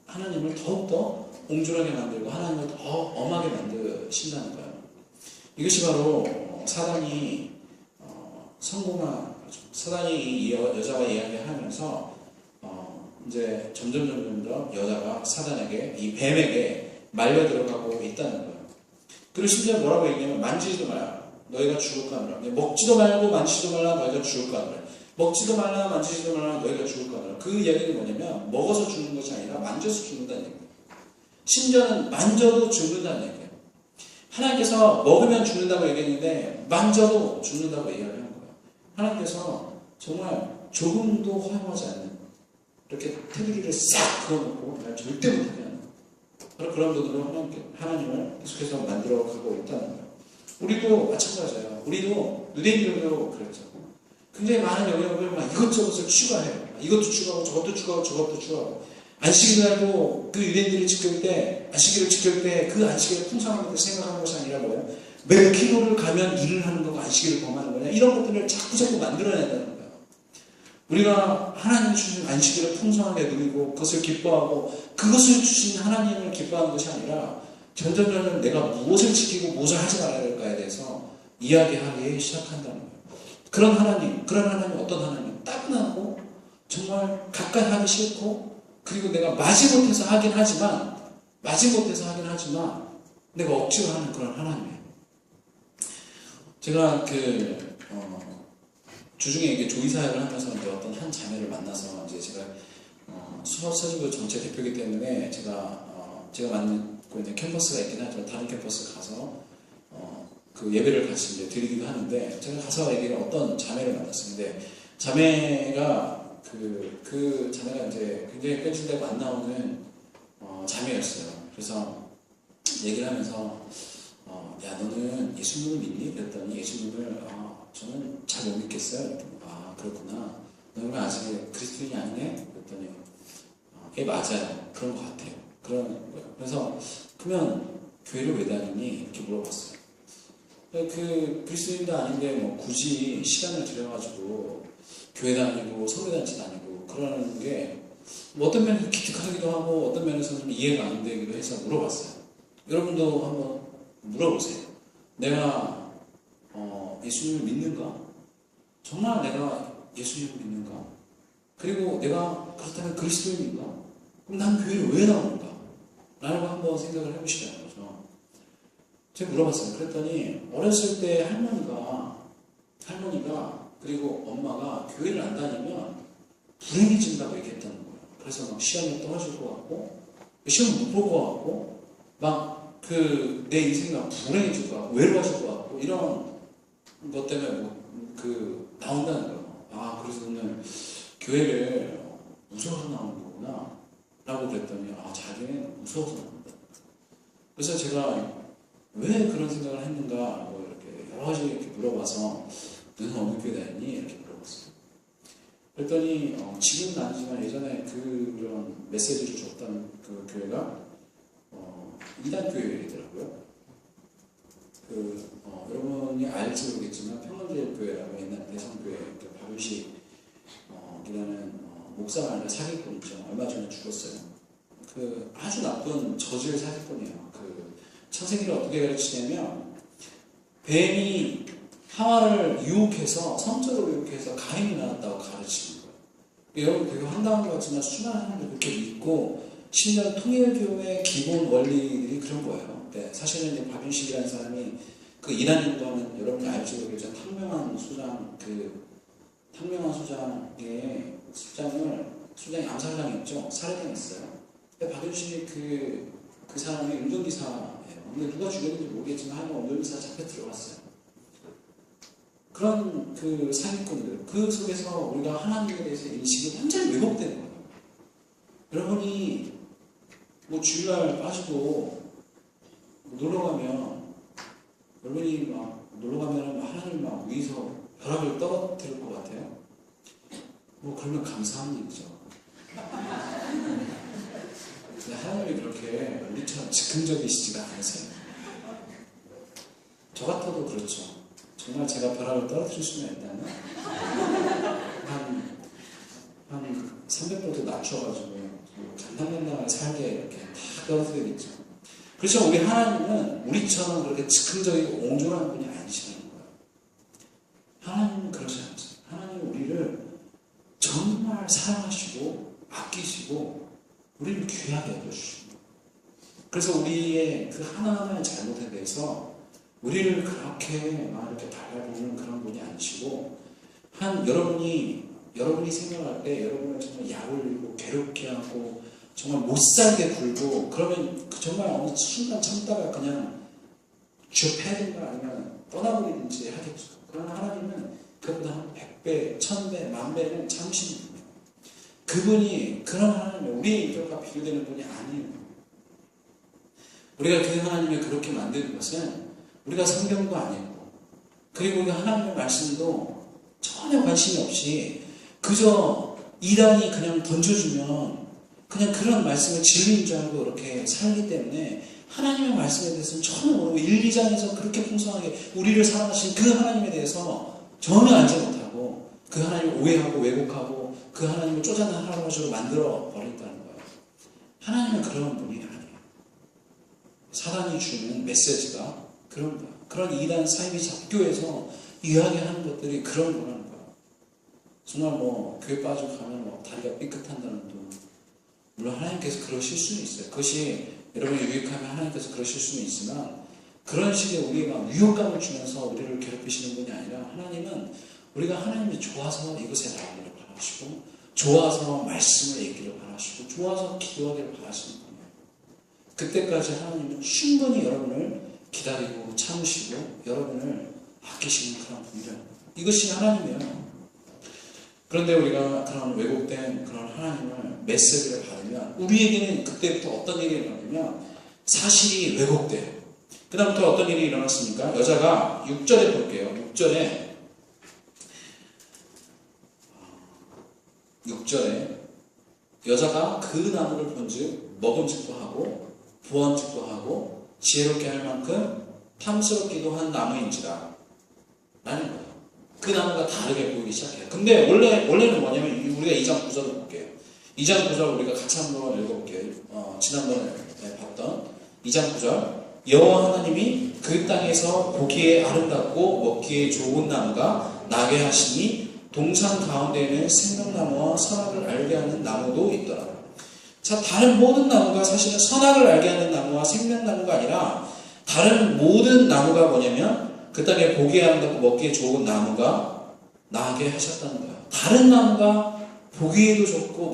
하나님을 더욱더 옹졸하게 만들고 하나님을 더 엄하게 만드신다는 거예요. 이것이 바로 사단이 이 여자와 이야기하면서 이제 점점 더 여자가 사단에게, 이 뱀에게 말려 들어가고 있다는 거예요. 그리고 심지어 뭐라고 얘기하면, 만지지도 마라, 너희가 죽을 까 하노라. 먹지도 말고 만지지도 말라, 너희가 죽을 까 하노라. 먹지도 말라, 만지지도 말라, 너희가 죽을 까 하노라. 그 이야기는 뭐냐면, 먹어서 죽는 것이 아니라 만져서 죽는다는 얘기예요. 심지어는 만져도 죽는다는 얘기예요. 하나님께서 먹으면 죽는다고 얘기했는데 만져도 죽는다고 얘기하는 거예요. 하나님께서 정말 조금도 허용하지 않는, 이렇게 테두리를 싹 그어놓고 날 절대 못하게 하는, 바로 그런 분으로 하나님을 계속해서 만들어가고 있다는 거예요. 우리도 마찬가지예요. 우리도 누대기름으로 그랬죠. 굉장히 많은 영역을 막 이것저것을 추가해요. 이것도 추가하고 저것도 추가하고 저것도 추가하고, 안식일날도 그 유대인들이 안식일을 지킬 때 그 안식일을 풍성한 것을 생각하는 것이 아니라 뭐예요? 몇 킬로를 가면 일을 하는 거고 안식일을 범하는 거냐, 이런 것들을 자꾸 만들어낸다는 거예요. 우리가 하나님이 주신 안식일을 풍성하게 누리고 그것을 기뻐하고, 그것을 주신 하나님을 기뻐하는 것이 아니라 점점 내가 무엇을 지키고 무엇을 하지 말아야 될까에 대해서 이야기하기 시작한다는 거예요. 그런 하나님 어떤 하나님? 따분하고 정말 가까이 하기 싫고, 그리고 내가 마지못해서 하긴 하지만 내가 억지로 하는 그런 하나님이에요. 제가 주중에 이게 조이사역을 하면서 이제 어떤 한 자매를 만나서, 이제 제가 수업서지부 전체 대표이기 때문에 제가 맡고 있는 캠퍼스가 있긴 하지만 다른 캠퍼스 가서 그 예배를 같이 이제 드리기도 하는데, 제가 가서 어떤 자매를 만났어요. 근데 자매가 그 자매가 이제 굉장히 뺀질되고 안 나오는 자매였어요. 그래서 얘기를 하면서 야, 너는 예수님을 믿니? 그랬더니 예수님을 저는 잘 못 믿겠어요. 그랬더니, 그렇구나. 너는 아직 그리스도인이 아니네? 그랬더니 예, 맞아요. 그런 것 같아요. 그런 거예요. 그래서 그러면 교회를 왜 다니니? 이렇게 물어봤어요. 그 그리스도인도 아닌데 뭐 굳이 시간을 들여가지고 교회 다니고 서울단체 다니고 그러는 게 뭐 어떤 면에서 기특하기도 하고 어떤 면에서는 이해가 안 되기도 해서 물어봤어요. 여러분도 한번 물어보세요. 내가 예수님을 믿는가? 정말 내가 예수님을 믿는가? 그리고 내가 그렇다면 그리스도인인가? 그럼 난 교회를 왜 나오는가? 라고 한번 생각을 해보시라는 거죠. 제가 물어봤어요. 그랬더니 어렸을 때 할머니가 그리고 엄마가 교회를 안 다니면 불행해진다고 얘기했다는 거예요. 그래서 막 시험에 떨어질 것 같고, 시험 못 볼 것 같고, 막 내 인생이 막 불행해질 것 같고, 외로워질 것 같고, 이런 것 때문에 나온다는 거예요. 그래서 오늘 교회를 무서워서 나오는 거구나 라고 그랬더니 자기는 무서워서 나온다. 그래서 제가 왜 그런 생각을 했는가 이렇게 여러 가지 이렇게 물어봐서, 너는 어느 교회 다녔니? 이렇게 물어봤어요. 그랬더니 지금은 아니지만 예전에 그런 메시지를 줬던 그 교회가 이단 교회더라고요. 여러분이 알지 모르겠지만 평론제일교회라고 옛날 대성교회 박윤식 이라는 목사가 아니라 사기꾼이죠. 얼마 전에 죽었어요. 아주 나쁜 저질 사기꾼이에요. 창세기를 어떻게 가르치냐면, 뱀이 하와를 유혹해서, 성적으로 유혹해서 가인이 나왔다고 가르치는 거예요. 여러분 되게 황당한 것 같지만 수많은 사람들이 그렇게 믿고, 심지어 통일교회의 기본 원리들이 그런 거예요. 사실은 이제 박윤식이라는 사람이 이단 운동하는, 여러분이 알지 모르겠지만 탕명한 소장의 소장이 암살당했죠. 살해당했어요. 근데 박윤식이 그 사람이 운전기사예요. 근데 누가 죽였는지 모르겠지만 한번 운전기사 잡혀 들어갔어요. 그런 사기꾼들, 그 속에서 우리가 하나님에 대해서 인식이 완전히 왜곡되는 거예요. 여러분이 주일날 빠지고 놀러가면, 여러분이 하나님 위에서 벼락을 떨어뜨릴 것 같아요? 뭐 그러면 감사한 일이죠. 근데 하나님이 그렇게 우리처럼 즉흥적이시지가 않으세요. 저 같아도 그렇죠. 정말 제가 벼락을 떨어뜨릴 수만 있다면 한 300볼트 낮춰가지고 간당간당하게 살게 이렇게 다 떨어뜨리겠죠. 그렇죠. 우리 하나님은 우리처럼 그렇게 즉흥적이고 옹졸한 분이 아니시는 거예요. 하나님은 그러지 않으세요. 하나님은 우리를 정말 사랑하시고 아끼시고 우리를 귀하게 여겨주십니다. 그래서 우리의 그 하나하나의 잘못에 대해서 우리를 그렇게 막 이렇게 바라보는 그런 분이 아니시고, 여러분이 생각할 때 여러분을 정말 약올리고 괴롭게 하고 정말 못살게 굴고 그러면 정말 어느 순간 참다가 그냥 쥐어패든가 아니면 떠나버리든지 하겠죠. 그러나 하나님은 그보다 한 100배, 1000배, 10,000배는 참으시는 분이에요. 그분이 그런 하나님이에요. 우리의 인격과 비교되는 분이 아니에요. 우리가 그 하나님을 그렇게 만드는 것은 우리가 성경도 아니고, 그리고 우리가 하나님의 말씀도 전혀 관심이 없이 그저 이단이 그냥 던져주면 그냥 그런 말씀을 진리인 줄 알고 이렇게 살기 때문에 하나님의 말씀에 대해서는 전혀 모르고 1, 2장에서 그렇게 풍성하게 우리를 사랑하신 그 하나님에 대해서 전혀 알지 못하고 그 하나님을 오해하고 왜곡하고 그 하나님을 쪼잔한 할아버지로 만들어 버린다는 거예요. 하나님은 그런 분이 아니에요. 사단이 주는 메시지가 그런 거예요. 그런 이단 사이비 잡교에서 이야기하는 것들이 그런 거라는 거예요. 정말 뭐 교회 빠지고 가면 뭐 다리가 삐끗한다는 둥. 물론 하나님께서 그러실 수는 있어요. 그것이 여러분이 유익하면 하나님께서 그러실 수는 있지만, 그런 식의 우리가 유혹감을 주면서 우리를 괴롭히시는 분이 아니라, 하나님은 우리가 하나님이 좋아서 이것에 나오기를 바라시고, 좋아서 말씀을 읽기를 바라시고, 좋아서 기도하기를 바라시는 분이에요. 그때까지 하나님은 충분히 여러분을 기다리고 참으시고 여러분을 아끼시는 그런 분이라는 거예요. 이것이 하나님이에요. 그런데 우리가 그런 왜곡된 그런 하나님을 메시지를 받으면 우리에게는 그때부터 어떤 일이 일어나냐면 사실이 왜곡돼요. 그 다음부터 어떤 일이 일어났습니까? 여자가 6절에 볼게요. 6절에 여자가 그 나무를 본즉 먹음직도 하고 부언직도 하고 지혜롭게 할 만큼 탐스럽기도 한 나무인지라 라는 거예요. 그 나무가 다르게 보이기 시작해요. 근데 원래는 뭐냐면 우리가 2장 9절을 볼게요. 2장 9절 우리가 같이 한번 읽어볼게요. 지난번에 봤던 2장 9절. 여호와 하나님이 그 땅에서 보기에 아름답고 먹기에 좋은 나무가 나게 하시니 동산 가운데에는 생명나무와 선악을 알게 하는 나무도 있더라. 자, 다른 모든 나무가 사실은 선악을 알게 하는 나무와 생명나무가 아니라 다른 모든 나무가 뭐냐면 그 땅에 보기에 아름답고 먹기에 좋은 나무가 나게 하셨다는 거예요. 다른 나무가 보기에도 좋고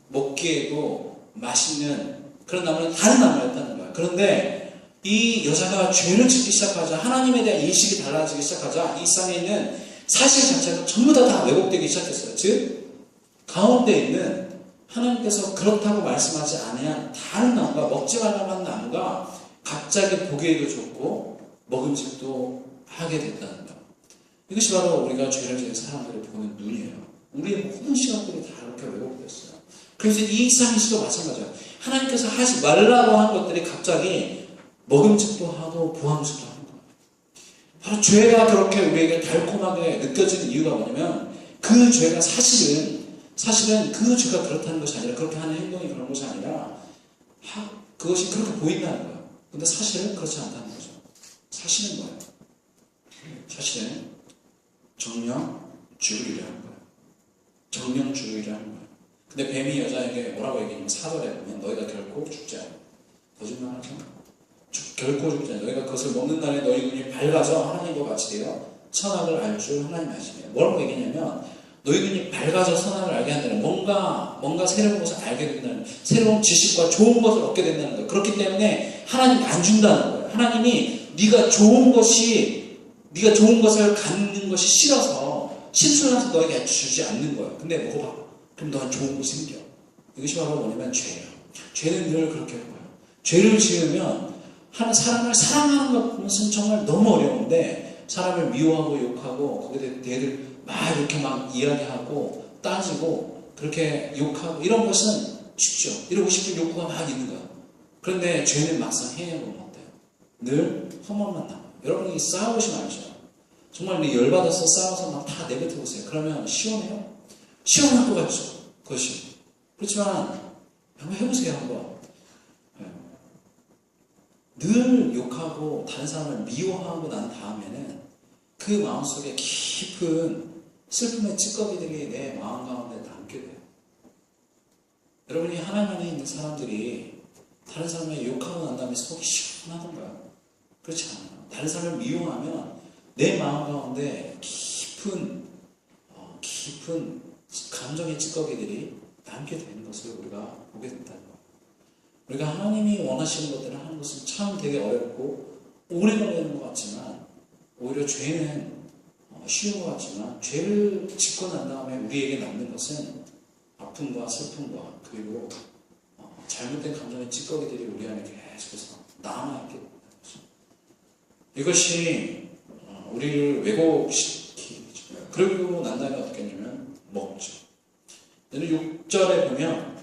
먹기에도 맛있는 그런 나무는 다른 나무였다는 거예요. 그런데 이 여자가 죄를 짓기 시작하자, 하나님에 대한 인식이 달라지기 시작하자 이 땅에 있는 사실 자체가 전부 다 왜곡되기 시작했어요. 즉 가운데 있는 하나님께서 그렇다고 말씀하지 않으면 다른 나무가, 먹지 말라고 한 나무가 갑자기 보기에도 좋고 먹음직도 하게 됐다는 거예요. 이것이 바로 우리가 죄를 지은 사람들을 보는 눈이에요. 우리의 모든 시각들이 다 이렇게 왜곡됐어요. 그래서 이 이상시도 마찬가지예요. 하나님께서 하지 말라고 한 것들이 갑자기 먹음직도 하고 부함직도 하는 거예요. 바로 죄가 그렇게 우리에게 달콤하게 느껴지는 이유가 뭐냐면 그 죄가 사실은 그 죄가 그렇다는 것이 아니라, 그렇게 하는 행동이 그런 것이 아니라 그것이 그렇게 보인다는 거예요. 근데 사실은 그렇지 않다는 거죠. 사실은 뭐예요? 사실은 정령주의라는 거예요. 정령주의라는 거예요. 근데 뱀이 여자에게 뭐라고 얘기하냐면 4절에 보면 너희가 결코 죽지 않아. 거짓말하죠? 결코 죽지 않아. 너희가 그것을 먹는 날에 너희 눈이 밝아져 하나님과 같이 되어 선악을 알 줄 하나님 아시네요. 뭐라고 얘기하냐면 너희 눈이 밝아져 선악을 알게 한다는, 뭔가 새로운 것을 알게 된다는, 새로운 지식과 좋은 것을 얻게 된다는 거예요. 그렇기 때문에 하나님이 안 준다는 거예요. 하나님이 네가 좋은 것을 갖는 것이 싫어서 신순해서 너에게 주지 않는 거예요. 근데 먹어봐. 그럼 너는 좋은 것이 생겨. 이것이 바로 뭐냐면 죄예요. 죄는 늘 그렇게 보여요. 죄를 지으면 사람을 사랑하는 것은 정말 너무 어려운데 사람을 미워하고 욕하고 거기에 대해 막 이렇게 막 이야기하고 따지고 그렇게 욕하고 이런 것은 쉽죠. 이러고 싶은 욕구가 막 있는 거야. 그런데 죄는 막상 해보면 어때요? 늘 험함만 남아요. 여러분이 싸우시면 알죠. 정말 열받아서 싸워서 막 다 내뱉어보세요. 그러면 시원해요? 시원할 것 같죠? 그것이. 그렇지만 한번 해보세요. 한번. 늘 욕하고 다른 사람을 미워하고 난 다음에는 그 마음속에 깊은 슬픔의 찌꺼기들이 내 마음 가운데 남게 돼요. 여러분이 하나님 안에 있는 사람들이 다른 사람을 욕하고 난 다음에 속이 시원하던가요? 그렇지 않아요. 다른 사람을 미워하면 내 마음 가운데 깊은 감정의 찌꺼기들이 남게 되는 것을 우리가 보게 된다는 거예요. 우리가 하나님이 원하시는 것들을 하는 것은 참 되게 어렵고 오래 걸리는 것 같지만 오히려 죄는 쉬운 것 같지만 죄를 짓고 난 다음에 우리에게 남는 것은 아픔과 슬픔과 그리고 잘못된 감정의 찌꺼기들이 우리 안에 계속해서 남아있게 된다는 거죠. 이것이 우리를 왜곡시키죠. 그러고 난 다음에 어떻게 했냐면 먹죠. 6절에 보면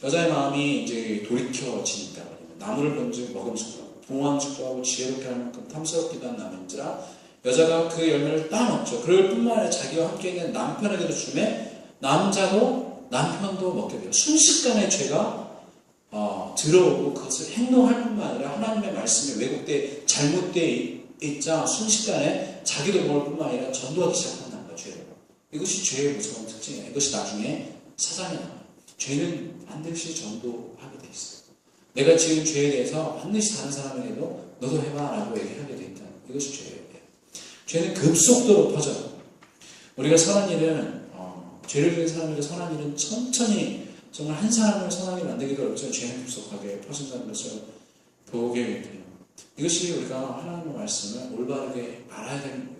여자의 마음이 이제 돌이켜지니까 나무를 본즉 먹음직도 하고 동안직도 하고 지혜롭게 할 만큼 탐스럽기도 한 나무인지라 여자가 그 열매를 따먹죠. 그럴 뿐만 아니라 자기와 함께 있는 남편에게도 주매 남자도 남편도 먹게 돼요. 순식간에 죄가 들어오고 그것을 행동할 뿐만 아니라 하나님의 말씀이 왜곡돼 잘못돼 있자 순식간에 자기도 먹을 뿐만 아니라 전도하기 시작한다는 거예요. 죄를. 이것이 죄의 무서운 특징이에요. 이것이 나중에 사단이 나와요. 죄는 반드시 전도하게 돼 있어요. 내가 지은 죄에 대해서 반드시 다른 사람에게도 너도 해봐라고 얘기하게 돼 있다. 이것이 죄예요. 죄는 급속도로 퍼져요. 우리가 선한 일은 죄를 지은 사람에게 선한 일은 천천히 정말 한 사람을 선하게 만들기도 어렵지만 죄는 급속하게 퍼진다는 것을 보게 돼요. 이것이 우리가 하나님의 말씀을 올바르게 알아야 되는 거예요.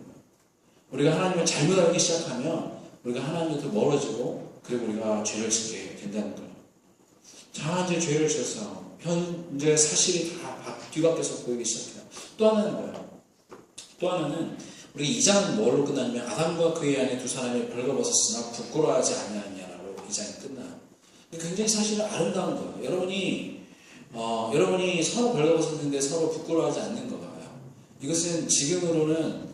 우리가 하나님을 잘못 알기 시작하면 우리가 하나님부터 멀어지고 그리고 우리가 죄를 짓게 된다는 거예요. 자, 이제 죄를 지어서 현재 사실이 다 뒤바뀌어서 보이기 시작해요. 또 하나는 뭐예요? 또 하나는 우리 2장은 뭘로 끝나냐면 아담과 그의 아내 두 사람이 벌거벗었으나 부끄러워하지 아니하냐라고 2장이 끝나요. 굉장히 사실은 아름다운 거예요. 여러분이 서로 벌거벗었는데 서로 부끄러워하지 않는 거예요. 이것은 지금으로는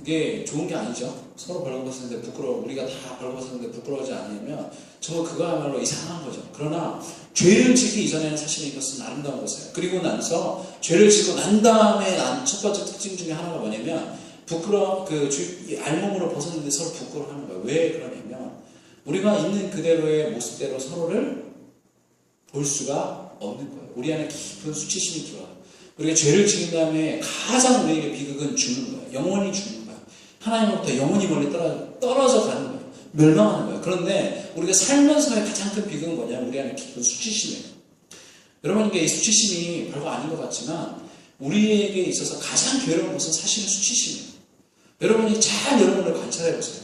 이게 좋은 게 아니죠. 서로 벌거벗었는데 우리가 다 벌거벗었는데 부끄러워하지 않으면 정말 그거야말로 이상한 거죠. 그러나 죄를 짓기 이전에는 사실 이것은 아름다운 것이에요. 그리고 나서 죄를 짓고 난 다음에 난 첫 번째 특징 중에 하나가 뭐냐면 알몸으로 벗었는데 서로 부끄러워하는 거예요. 왜 그러냐면 우리가 있는 그대로의 모습대로 서로를 볼 수가 없는 거예요. 우리 안에 깊은 수치심이 들어와요. 우리가 죄를 지은 다음에 가장 우리에게 비극은 죽는 거예요. 영원히 죽는 거예요. 하나님으로부터 영원히 멀리 떨어져 가는 거예요. 멸망하는 거예요. 그런데 우리가 살면서의 가장 큰 비극은 뭐냐면 우리 안에 깊은 수치심이에요. 여러분에게 이 수치심이 별거 아닌 것 같지만 우리에게 있어서 가장 괴로운 것은 사실은 수치심이에요. 여러분이 잘 여러분을 관찰해 보세요.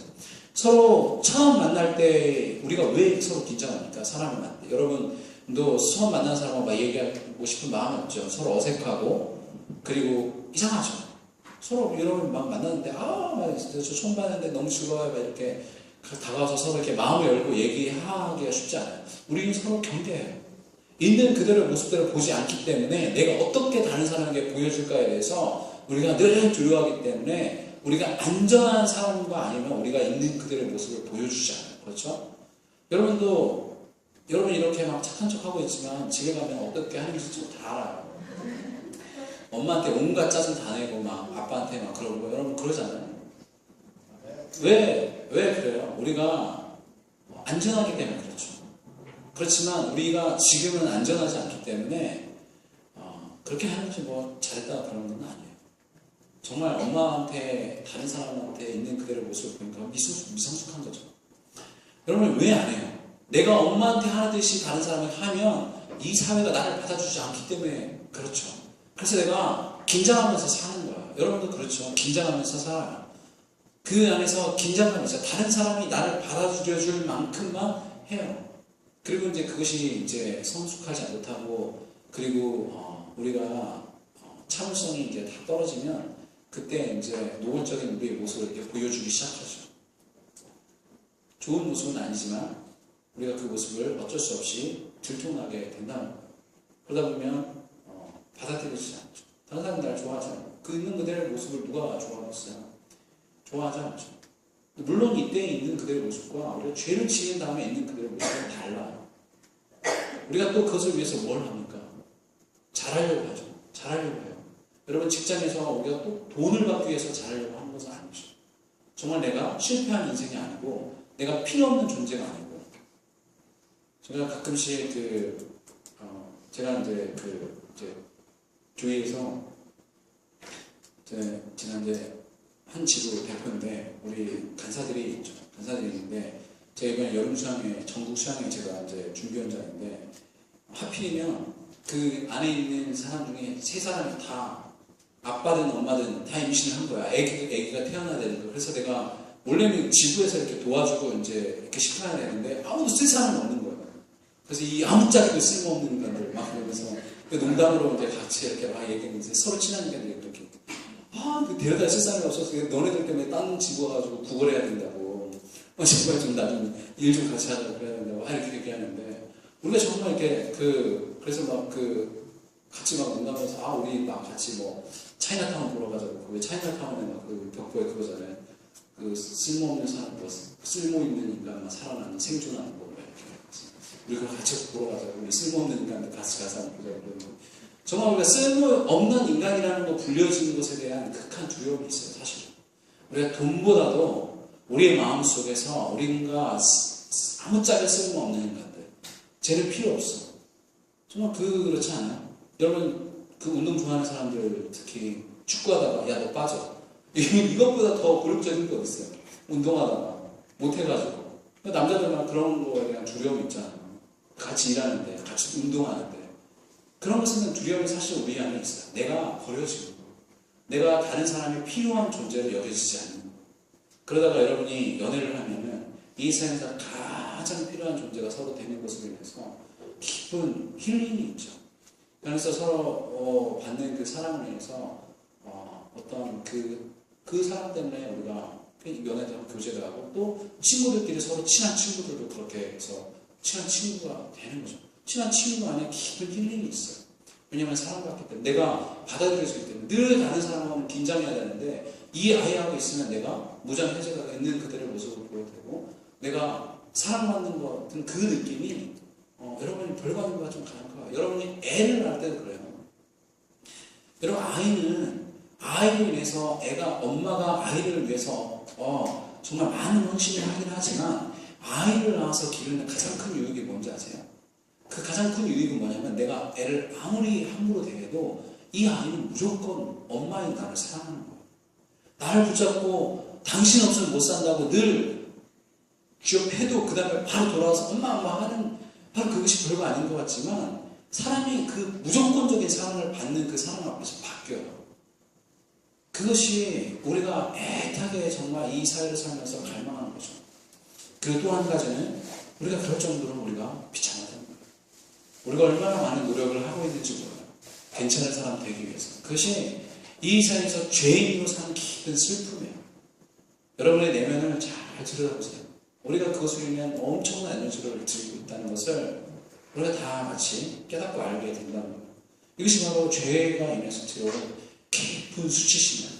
서로 처음 만날 때 우리가 왜 서로 긴장합니까? 사람을 만날 때. 여러분도 처음 만난 사람하고 막 얘기하고 싶은 마음이 없죠. 서로 어색하고 그리고 이상하죠. 서로 여러분 막 만났는데 저 처음 봤는데 너무 즐거워요. 막 이렇게 다가와서 서로 이렇게 마음을 열고 얘기하기가 쉽지 않아요. 우리는 서로 경계해요. 있는 그대로의 모습대로 보지 않기 때문에 내가 어떻게 다른 사람에게 보여줄까에 대해서 우리가 늘 두려워하기 때문에 우리가 안전한 사람과 아니면 우리가 있는 그대로의 모습을 보여주지 않아요. 그렇죠? 여러분 이렇게 막 착한 척하고 있지만 집에 가면 어떻게 하는지 다 알아요. 엄마한테 온갖 짜증 다 내고 막 아빠한테 막 그러고 여러분 그러잖아요. 왜 그래요? 우리가 안전하기 때문에 그렇죠. 그렇지만 우리가 지금은 안전하지 않기 때문에 그렇게 하는지 뭐 잘했다 그런 건 아니에요. 정말 엄마한테 다른 사람한테 있는 그대로 모습을 보니까 미성숙한 거죠. 여러분 왜 안 해요? 내가 엄마한테 하듯이 다른 사람을 하면 이 사회가 나를 받아주지 않기 때문에 그렇죠. 그래서 내가 긴장하면서 사는 거야. 여러분도 그렇죠. 긴장하면서 살아요. 그 안에서 긴장감이 있어요. 다른 사람이 나를 받아들여줄 만큼만 해요. 그리고 이제 그것이 이제 성숙하지 못하고 그리고 우리가 참을성이 이제 다 떨어지면 그때 이제 노골적인 우리의 모습을 이렇게 보여주기 시작하죠. 좋은 모습은 아니지만 우리가 그 모습을 어쩔 수 없이 들통나게 된다는 거예요. 그러다 보면 받아들이지 않죠. 다른 사람들 날 좋아하지 않아요. 그 있는 그대로의 모습을 누가 좋아하겠어요? 좋아하지 않죠. 물론 이때 있는 그대로의 모습과 우리가 죄를 지은 다음에 있는 그대로의 모습은 달라요. 우리가 또 그것을 위해서 뭘 합니까? 잘하려고 하죠. 잘하려고 해요. 여러분 직장에서 우리가 또 돈을 받기 위해서 잘하려고 하는 것은 아니죠. 정말 내가 실패한 인생이 아니고 내가 필요 없는 존재가 아니고 제가 가끔씩 제가 이제 교회에서 지난주에 한 지구 대표인데 우리 간사들이 있죠. 간사들이 있는데 제가 이번에 여름 수양회, 전국 수양회 제가 이제 준비원장인데 하필이면 그 안에 있는 사람 중에 3사람이 다 아빠든 엄마든 다 임신을 한 거야. 애기가 태어나야 되는 거. 그래서 내가 원래는 지구에서 이렇게 도와주고 이제 이렇게 시켜야 되는데 아무도 쓸 사람은 없는 거예요. 그래서 이 아무짝에도 쓸모없는 인간들 막 그러면서 농담으로 이제 같이 이렇게 막 얘기했는데 서로 친한 인간들이 그렇게 데려다 쓸 사람이 없어서 너네들 때문에 딴 지구 와가지고 구걸해야 된다고 제발 좀 나 좀 일 좀 같이 하자고 그래야 된다고 이렇게 얘기하는데 우리가 정말 이렇게 그래서 막 같이 막 농담하면서 우리 막 같이 뭐 차이나타운 보러 가자고 왜 차이나타운에 막 그 벽보에 그거잖아요. 그 쓸모없는 사람 뭐 쓸모있는 인간만 살아나는 생존하는 거 우리 그걸 같이 보러 가자고 우리 쓸모없는 인간들 같이 가서 한번 보자고 그러는 거. 정말 우리가 쓸모없는 인간이라는 거 불려지는 것에 대한 극한 두려움이 있어요. 사실 우리가 돈보다도 우리의 마음속에서 우리가 아무짝에 쓸모없는 인간들 쟤는 필요 없어. 정말 그렇지 않아요? 여러분 그 운동 좋아하는 사람들 특히 축구하다가 야 너 빠져 이것보다 더 굴욕적인 게 어디 있어요? 운동하다가 못해가지고 남자들만 그런 거에 대한 두려움이 있잖아요. 같이 일하는데 같이 운동하는데 그런 것에 대한 두려움이 사실 우리 안에 있어요. 내가 버려지는 거, 내가 다른 사람이 필요한 존재로 여겨지지 않는 거. 그러다가 여러분이 연애를 하면은 이 세상에서 가장 필요한 존재가 서로 되는 것으로 인해서 깊은 힐링이 있죠. 그래서 서로 받는 그 사랑을 인해서 어떤 그 사람 때문에 우리가 연애도 하고 교제도 하고 또 친구들끼리 서로 친한 친구들도 그렇게 해서 친한 친구가 되는 거죠. 친한 친구 안에 깊은 힐링이 있어요. 왜냐하면 사랑받기 때문에 내가 받아들여지기 때문에 늘 다른 사람하고 긴장해야 되는데 이 아이하고 있으면 내가 무장해제가 있는 그들의 모습을 보여도 되고 내가 사랑받는 것 같은 그 느낌이 여러분이 별거 아닌 것과 좀 다른 거예요. 여러분이 애를 낳을 때도 그래요. 여러분 아이는 아이를 위해서 엄마가 아이를 위해서 정말 많은 헌신을 하긴 하지만 아이를 낳아서 기르는 가장 큰 유익이 뭔지 아세요? 그 가장 큰 유익은 뭐냐면 내가 애를 아무리 함부로 대해도 이 아이는 무조건 엄마인 나를 사랑하는 거예요. 나를 붙잡고 당신 없으면 못 산다고 늘 기업해도 그 다음에 바로 돌아와서 엄마 하는 바로 그것이 별거 아닌 것 같지만 사람이 그 무조건적인 사랑을 받는 그 사랑 앞에서 바뀌어요. 그것이 우리가 애타게 정말 이 사회를 살면서 갈망하는 거죠. 그리고 또 한 가지는 우리가 그럴 정도로 우리가 비참하다는 거예요. 우리가 얼마나 많은 노력을 하고 있는지 몰라요. 괜찮은 사람 되기 위해서. 그것이 이 세상에서 죄인으로 사는 깊은 슬픔이에요. 여러분의 내면을 잘 들여다보세요. 우리가 그것을 위한 엄청난 에너지를 들이고 있다는 것을 우리가 다 같이 깨닫고 알게 된다는 거예요. 이것이 바로 죄가 인해서 들어오는 깊은 수치심이에요.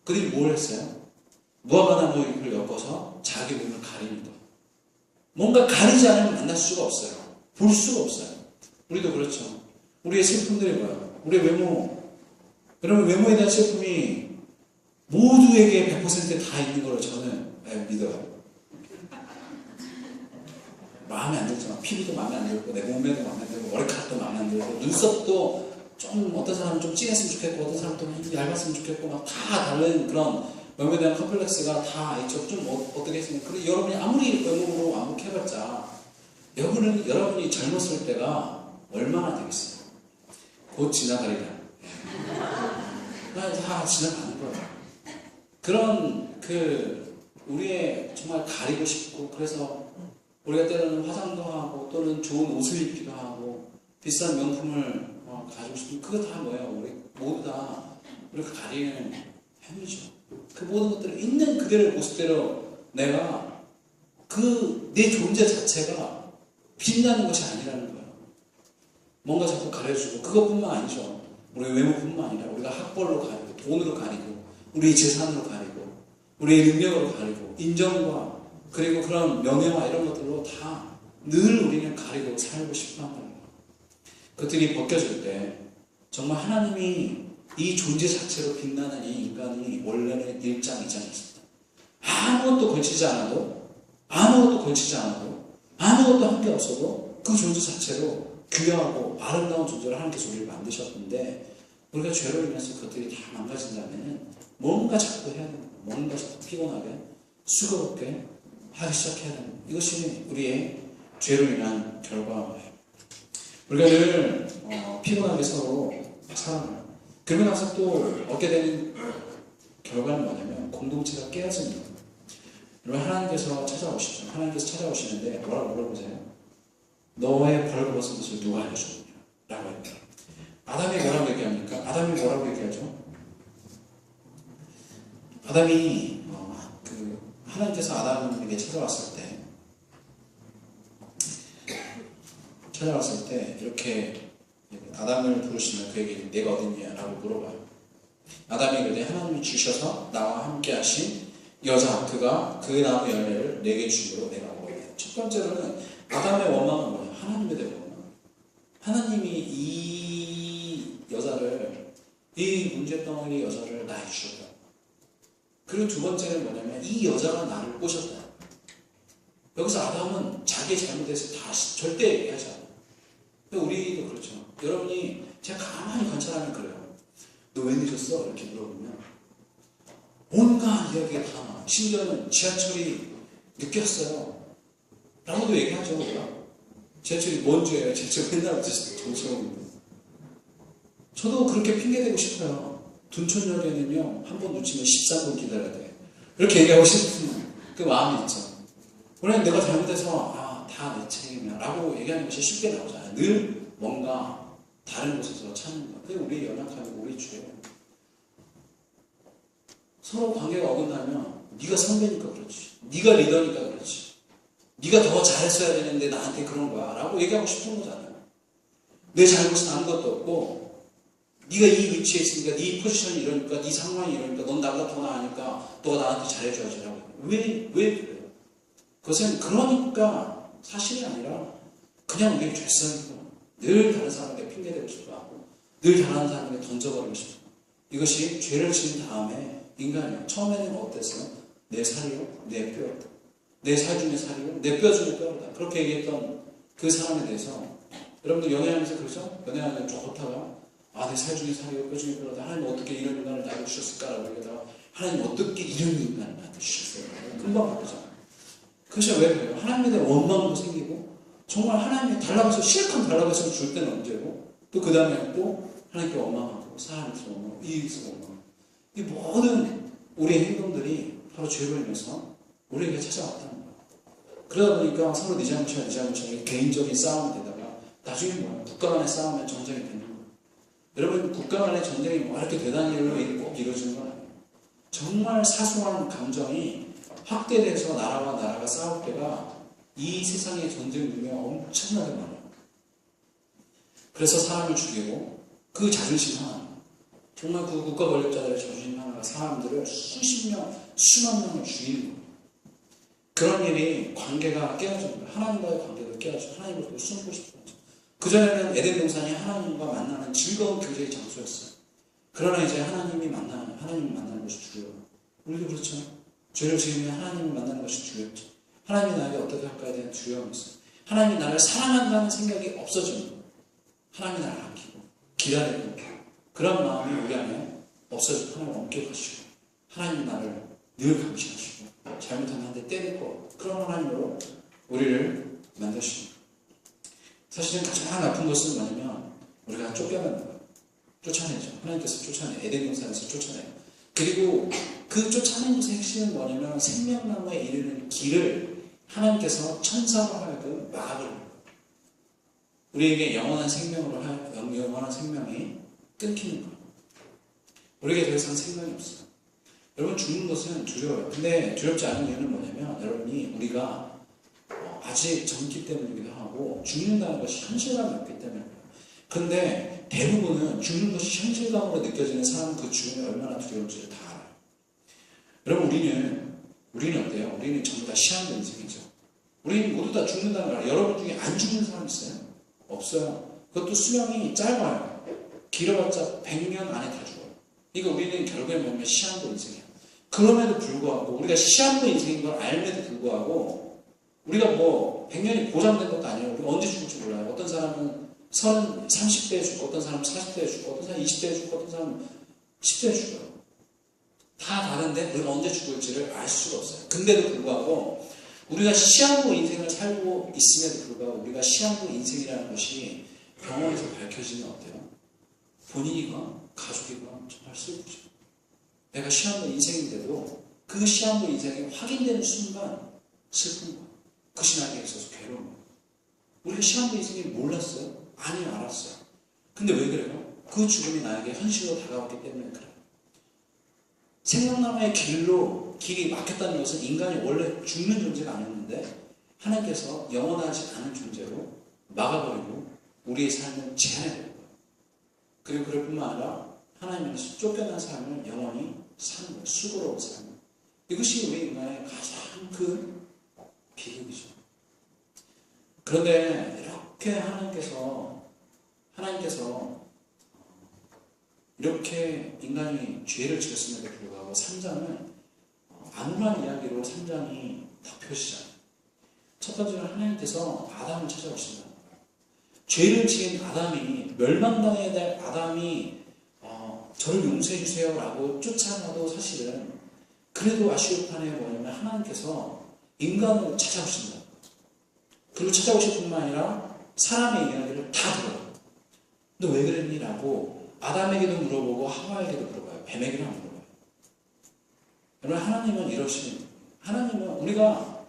그들이 뭘 했어요? 무화과나무 잎을 엮어서 자기 몸을 가리는 것. 뭔가 가리지 않으면 만날 수가 없어요. 볼 수가 없어요. 우리도 그렇죠. 우리의 슬픔들이 뭐예요? 우리의 외모. 여러분 외모에 대한 슬픔이 모두에게 100%다 있는 걸 저는 믿어요. 마음에 안 들지만 피부도 마음에 안 들고 내 몸매도 마음에 안 들고 머리카락도 마음에 안 들고 눈썹도 좀 어떤 사람은 좀 진했으면 좋겠고 어떤 사람은 좀 얇았으면 좋겠고 막 다 다른 그런 외모에 대한 컴플렉스가 다 있죠. 좀 어떻게 했으면 그래 여러분이 아무리 외모로 완벽해봤자 여러분이 젊었을 때가 얼마나 되겠어요? 곧 지나가리라. 다 지나가는 거예요. 그런 우리의 정말 가리고 싶고 그래서 우리가 때로는 화장도 하고 또는 좋은 옷을 입기도 하고 비싼 명품을 가지고 싶은 그거 다 뭐예요? 우리 모두 다 우리가 가리는 아니죠. 그 모든 것들을 있는 그대로의 모습대로 내가 내 존재 자체가 빛나는 것이 아니라는 거예요. 뭔가 자꾸 가려주고 그것뿐만 아니죠. 우리 외모뿐만 아니라 우리가 학벌로 가리고 돈으로 가리고 우리의 재산으로 가리고 우리의 능력으로 가리고 인정과 그리고 그런 명예와 이런 것들로 다 늘 우리는 가리고 살고 싶어하는 거예요. 그것들이 벗겨질 때 정말 하나님이 이 존재 자체로 빛나는 이 인간이 원래는 일장이장이었습니다. 아무것도 걸치지 않아도 아무것도 한 게 없어도 그 존재 자체로 귀하고 아름다운 존재를 하나님께서 우리를 만드셨는데 우리가 죄로 인해서 그것들이 다 망가진다면 뭔가 자꾸 해야 되는 거예요. 뭔가 자꾸 피곤하게 수고롭게 하기 시작해야 되는 거예요. 이것이 우리의 죄로 인한 결과예요. 우리가 늘 피곤하게 서로 살아가요. 그러고 나서 또 얻게 되는 결과는 뭐냐면 공동체가 깨어집니다. 여러분 하나님께서 찾아오시죠. 하나님께서 찾아오시는데 뭐라고 물어보세요? 너의 벌거벗은 것을 누가 알려줬느냐? 라고 합니다. 아담이 뭐라고 얘기합니까? 아담이 뭐라고 얘기하죠? 아담이 하나님께서 아담에게 찾아왔을 때 이렇게 아담을 부르시면 그에게 내가 어딨냐? 라고 물어봐요. 아담이 그때 하나님이 주셔서 나와 함께 하신 여자 그가 그 나무 열매를 내게 주므로 내가 먹게. 첫 번째로는 아담의 원망은 뭐냐? 하나님에 대한 원망. 하나님이 이 여자를 이 문제덩어리 여자를 나에게 주셨다. 그리고 두 번째는 뭐냐면 이 여자가 나를 꼬셨다. 여기서 아담은 자기의 잘못에서 다시 절대 얘기하지 않아요. 우리도 그렇죠. 여러분이 제가 가만히 관찰하면 그래요. 너 왜 늦었어? 이렇게 물어보면 온갖 이야기가 다 나와요. 심지어는 지하철이 늦게 왔어요. 라고도 얘기하죠. 우리가. 지하철이 뭔 죄예요? 지하철 맨날 정치형인데. 저도 그렇게 핑계대고 싶어요. 둔촌역에는요 한 번 놓치면 13분 기다려야 돼. 이렇게 얘기하고 싶은 그 마음이 있죠. 원래 내가 잘못해서 다 내 책임이야 라고 얘기하는 것이 쉽게 나오잖아요. 늘 뭔가 다른 곳에서 찾는 거. 그게 우리의 연약함이고 우리의 죄예요. 서로 관계가 어긋나면 네가 선배니까 그렇지, 네가 리더니까 그렇지, 네가 더 잘했어야 되는데 나한테 그런 거야 라고 얘기하고 싶은 거잖아요. 내 잘못은 아무것도 없고 네가 이 위치에 있으니까 네 포지션이 이러니까 네 상황이 이러니까 넌 나보다 더 나으니까 너가 나한테 잘해줘야지 라고. 왜 그래요? 그것은 그러니까 사실이 아니라 그냥 우리의 죄성이고 늘 다른 사람에게 핑계대고 싶어하고 늘 다른 사람에게 던져버리고 싶어. 이것이 죄를 지은 다음에 인간이요. 처음에는 어땠어요? 내 살이요? 내 뼈였다. 내 살 중에 살이요? 내 뼈 중에 뼈다. 그렇게 얘기했던 그 사람에 대해서 여러분들 연애하면서 그러죠? 연애하면서 좋다가 내 살 중에 살이요? 뼈 중에 뼈다. 하나님 어떻게 이런 인간을 나에게 주셨을까라고 얘기하다가 하나님 어떻게 이런 인간을 나한테 주셨어요? 금방 바꾸잖아요. 그것이 왜 그래요? 하나님에 대한 원망도 생기고 정말 하나님이 달라고서 실컷 달라고서 줄 때는 언제고 또 그 다음에 또 하나님께 원망하고 사람에서 원망하고 이익에서 원망하고 이 모든 우리의 행동들이 바로 죄로 인해서 우리에게 찾아왔다는 거예요. 그러다 보니까 서로 네 잘못이야 개인적인 싸움이 되다가 나중에 뭐예요? 국가 간의 싸움에 전쟁이 되는 거예요. 여러분 국가 간의 전쟁이 뭐 이렇게 대단히 꼭 이루어지는 건 아니에요. 정말 사소한 감정이 확대돼서 나라와 나라가 싸울 때가 이 세상의 전쟁 중에 엄청나게 많아요. 그래서 사람을 죽이고 그 자존심 하나, 정말 그 국가 권력자들의 자존심 하나가 사람들을 수십 명, 수만 명을 죽이는 거예요. 그런 일이 관계가 깨어진 거예요. 하나님과의 관계가 깨어지고 하나님을 숨고 싶은 거죠. 그전에는 에덴 동산이 하나님과 만나는 즐거운 교제의 장소였어요. 그러나 이제 하나님을 만나는 것이 두려워요. 우리도 그렇죠. 죄를 지으면 하나님을 만나는 것이 두렵죠. 하나님이 나에게 어떻게 할까에 대한 두려움이 있어요. 하나님이 나를 사랑한다는 생각이 없어지는 거예요. 하나님이 나를 아끼고 기다리고 그런 마음이 우리 안에 없어지고 하나님 엄격하시고 하나님이 나를 늘 감시하시고 잘못하면 한 대 때릴 거 그런 하나님으로 우리를 만드십니다. 사실은 가장 아픈 것은 뭐냐면 우리가 쫓겨나는 거예요. 쫓아내죠. 하나님께서 에덴 동산에서 쫓아내요. 그리고 그 쫓아낸 것의 핵심은 뭐냐면 생명나무에 이르는 길을 하나님께서 천사로 하여금 막아버립니다. 우리에게 영원한 생명이 끊기는 거예요. 우리에게 더 이상 생명이 없어요. 여러분 죽는 것은 두려워요. 근데 두렵지 않은 이유는 뭐냐면 여러분이 우리가 아직 젊기 때문이기도 하고 죽는다는 것이 현실감이 없기 때문에 그래요. 그런데 대부분은 죽는 것이 현실감으로 느껴지는 사람은 그 죽음이 얼마나 두려운지를 다 알아요. 여러분 우리는 어때요? 우리는 전부 다 시한부 인생이죠. 우리는 모두 다 죽는다는 걸 알아요. 여러분 중에 안 죽는 사람 있어요? 없어요. 그것도 수명이 짧아요. 길어봤자 100년 안에 다 죽어요. 그러니까 우리는 결국에 보면 시한부 인생이에요. 그럼에도 불구하고 우리가 시한부 인생인 걸 알면도 불구하고 우리가 뭐 100년이 보장된 것도 아니에요. 우리가 언제 죽을지 몰라요. 어떤 사람은 30대에 죽고, 어떤 사람은 40대에 죽고, 어떤 사람은 20대에 죽고, 어떤 사람은 10대에 죽어요. 다 다른데 우리가 언제 죽을지를 알 수가 없어요. 근데도 불구하고 우리가 시한부 인생을 살고 있음에도 불구하고 우리가 시한부 인생이라는 것이 병원에서 밝혀지면 어때요? 본인이가 가족이가 정말 슬프죠. 내가 시한부 인생인데도 그 시한부 인생이 확인되는 순간 슬픈 거예요. 그것이 나에게 있어서 괴로운 거예요. 우리가 시한부 인생이 몰랐어요? 아니, 알았어요. 근데 왜 그래요? 그 죽음이 나에게 현실로 다가왔기 때문에 그래요. 생명나무의 길이 막혔다는 것은 인간이 원래 죽는 존재가 아니었는데 하나님께서 영원하지 않은 존재로 막아버리고 우리의 삶을 제한해버린 거예요. 그리고 그럴 뿐만 아니라 하나님께서 쫓겨난 삶을 영원히 사는 거예요. 수고로운 삶을. 이것이 우리 인간의 가장 큰 비극이죠. 그런데 이렇게 하나님께서 이렇게 인간이 죄를 지었음에도 불구하고 3장은 아무런 이야기로 3장이 덮여지지 않아요. 첫 번째는 하나님께서 아담을 찾아오신다. 죄를 지은 아담이 멸망당해야 될 아담이 저를 용서해 주세요 라고 쫓아가도 사실은 그래도 아쉬울 판에 뭐냐면 하나님께서 인간으로 찾아오신다. 그리고 찾아오실 뿐만 아니라 사람의 이야기를 다 들어요. 너 왜 그랬니? 라고 아담에게도 물어보고 하와에게도 물어봐요. 뱀에게도 안 물어봐요. 여러분 하나님은 이러시는 거예요. 하나님은 우리가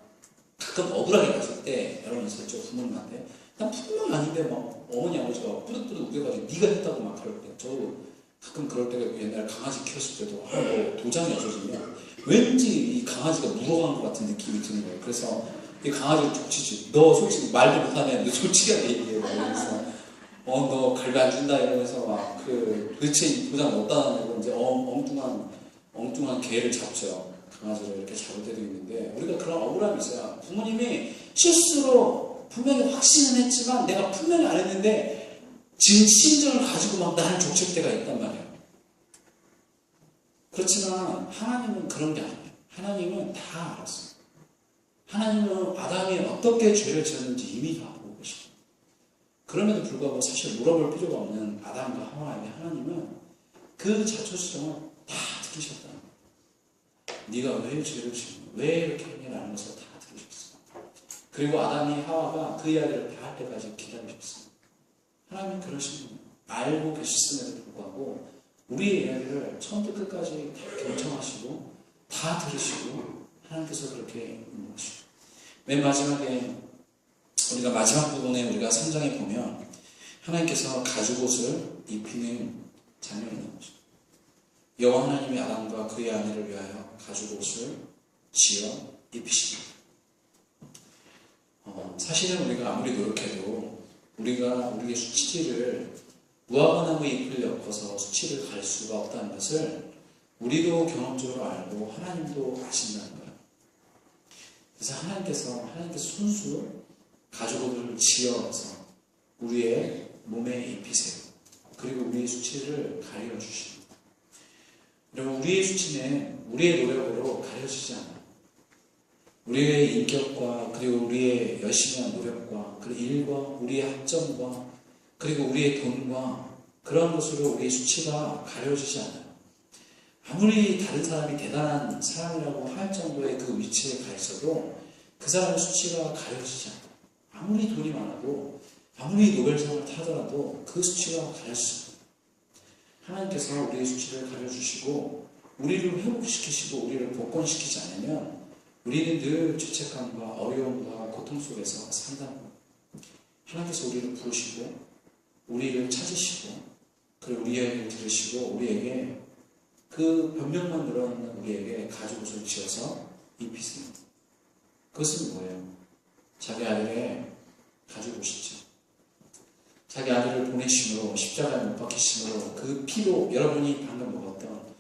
가끔 억울하게 봤을 때 여러분 있었죠? 부모님한테 난 분명 아닌데 막 어머니 아버지가 뿌듯뿌듯 우겨가지고 네가 했다고 막 그럴 때 저도 가끔 그럴 때가 옛날에 강아지 키웠을 때도 뭐 도장이 없어지면 왠지 이 강아지가 물어간 것 같은 느낌이 드는 거예요. 그래서 이 강아지를 족치지. 너 솔직히 말도 못하네. 너 솔직하게 얘기해. 그래서 너 갈비 안 준다 이러면서 막 도대체 이 도장 어디다 놨냐고 이제 엉뚱한 개를 잡죠. 강아지를 이렇게 잡을 때도 있는데 우리가 그런 억울함이 있어요. 부모님이 실수로 분명히 확신은 했지만 내가 분명히 안 했는데 진심정을 가지고 막 나를 족칠 때가 있단 말이에요. 그렇지만 하나님은 그런 게 아니에요. 하나님은 다 알았어요. 하나님은 아담이 어떻게 죄를 지었는지 이미 다 알고 계시고 그럼에도 불구하고 사실 물어볼 필요가 없는 아담과 하와에게 하나님은 그 자초지종을 다 들으셨다. 네가 왜 죄를 지었니? 왜 이렇게 했니? 라는 것을 다 들으셨어요. 그리고 아담이 하와가 그 이야기를 다 할 때까지 기다리셨어요. 하나님은 그러신 분이에요. 알고 계셨음에도 불구하고 우리의 이야기를 처음부터 끝까지 다 경청하시고 다 들으시고 하나님께서 그렇게 인도하시고 맨 마지막에 우리가 마지막 부분에 우리가 3장에 보면 하나님께서 가죽옷을 입히는 장면이 있는 거죠. 여호와 하나님이 아담과 그의 아내를 위하여 가죽옷을 지어 입히십니다. 사실은 우리가 아무리 노력해도 우리가 우리의 수치를 무화과나무 잎을 엮어서 수치를 갈 수가 없다는 것을 우리도 경험적으로 알고 하나님도 아신다는 거예요. 그래서 하나님께서 손수 가죽옷을 지어서 우리의 몸에 입히세요. 그리고 우리의 수치를 가려 주십니다. 여러분 우리의 수치는 우리의 노력으로 가려지지 않아요. 우리의 인격과 그리고 우리의 열심히 한 노력과 그리고 일과 우리의 학점과 그리고 우리의 돈과 그런 것으로 우리의 수치가 가려지지 않아요. 아무리 다른 사람이 대단한 사람이라고 할 정도의 그 위치에 가 있어도 그 사람의 수치가 가려지지 않아요. 아무리 돈이 많아도 아무리 노벨상을 타더라도 그 수치가 가려지지 않아요. 하나님께서 우리의 수치를 가려주시고 우리를 회복시키시고 우리를 복권시키지 않으면 우리는 늘 죄책감과 어려움과 고통 속에서 산다는 거예요. 하나님께서 우리를 부르시고 우리를 찾으시고 그리고 우리 이야기를 들으시고 우리에게 그 변명만 늘어나는 우리에게 가죽옷을 지어서 입히세요. 그것은 뭐예요? 자기 아들의 가죽옷이죠. 자기 아들을 보내심으로 십자가에 못 박히심으로 그 피로 여러분이 방금 먹었던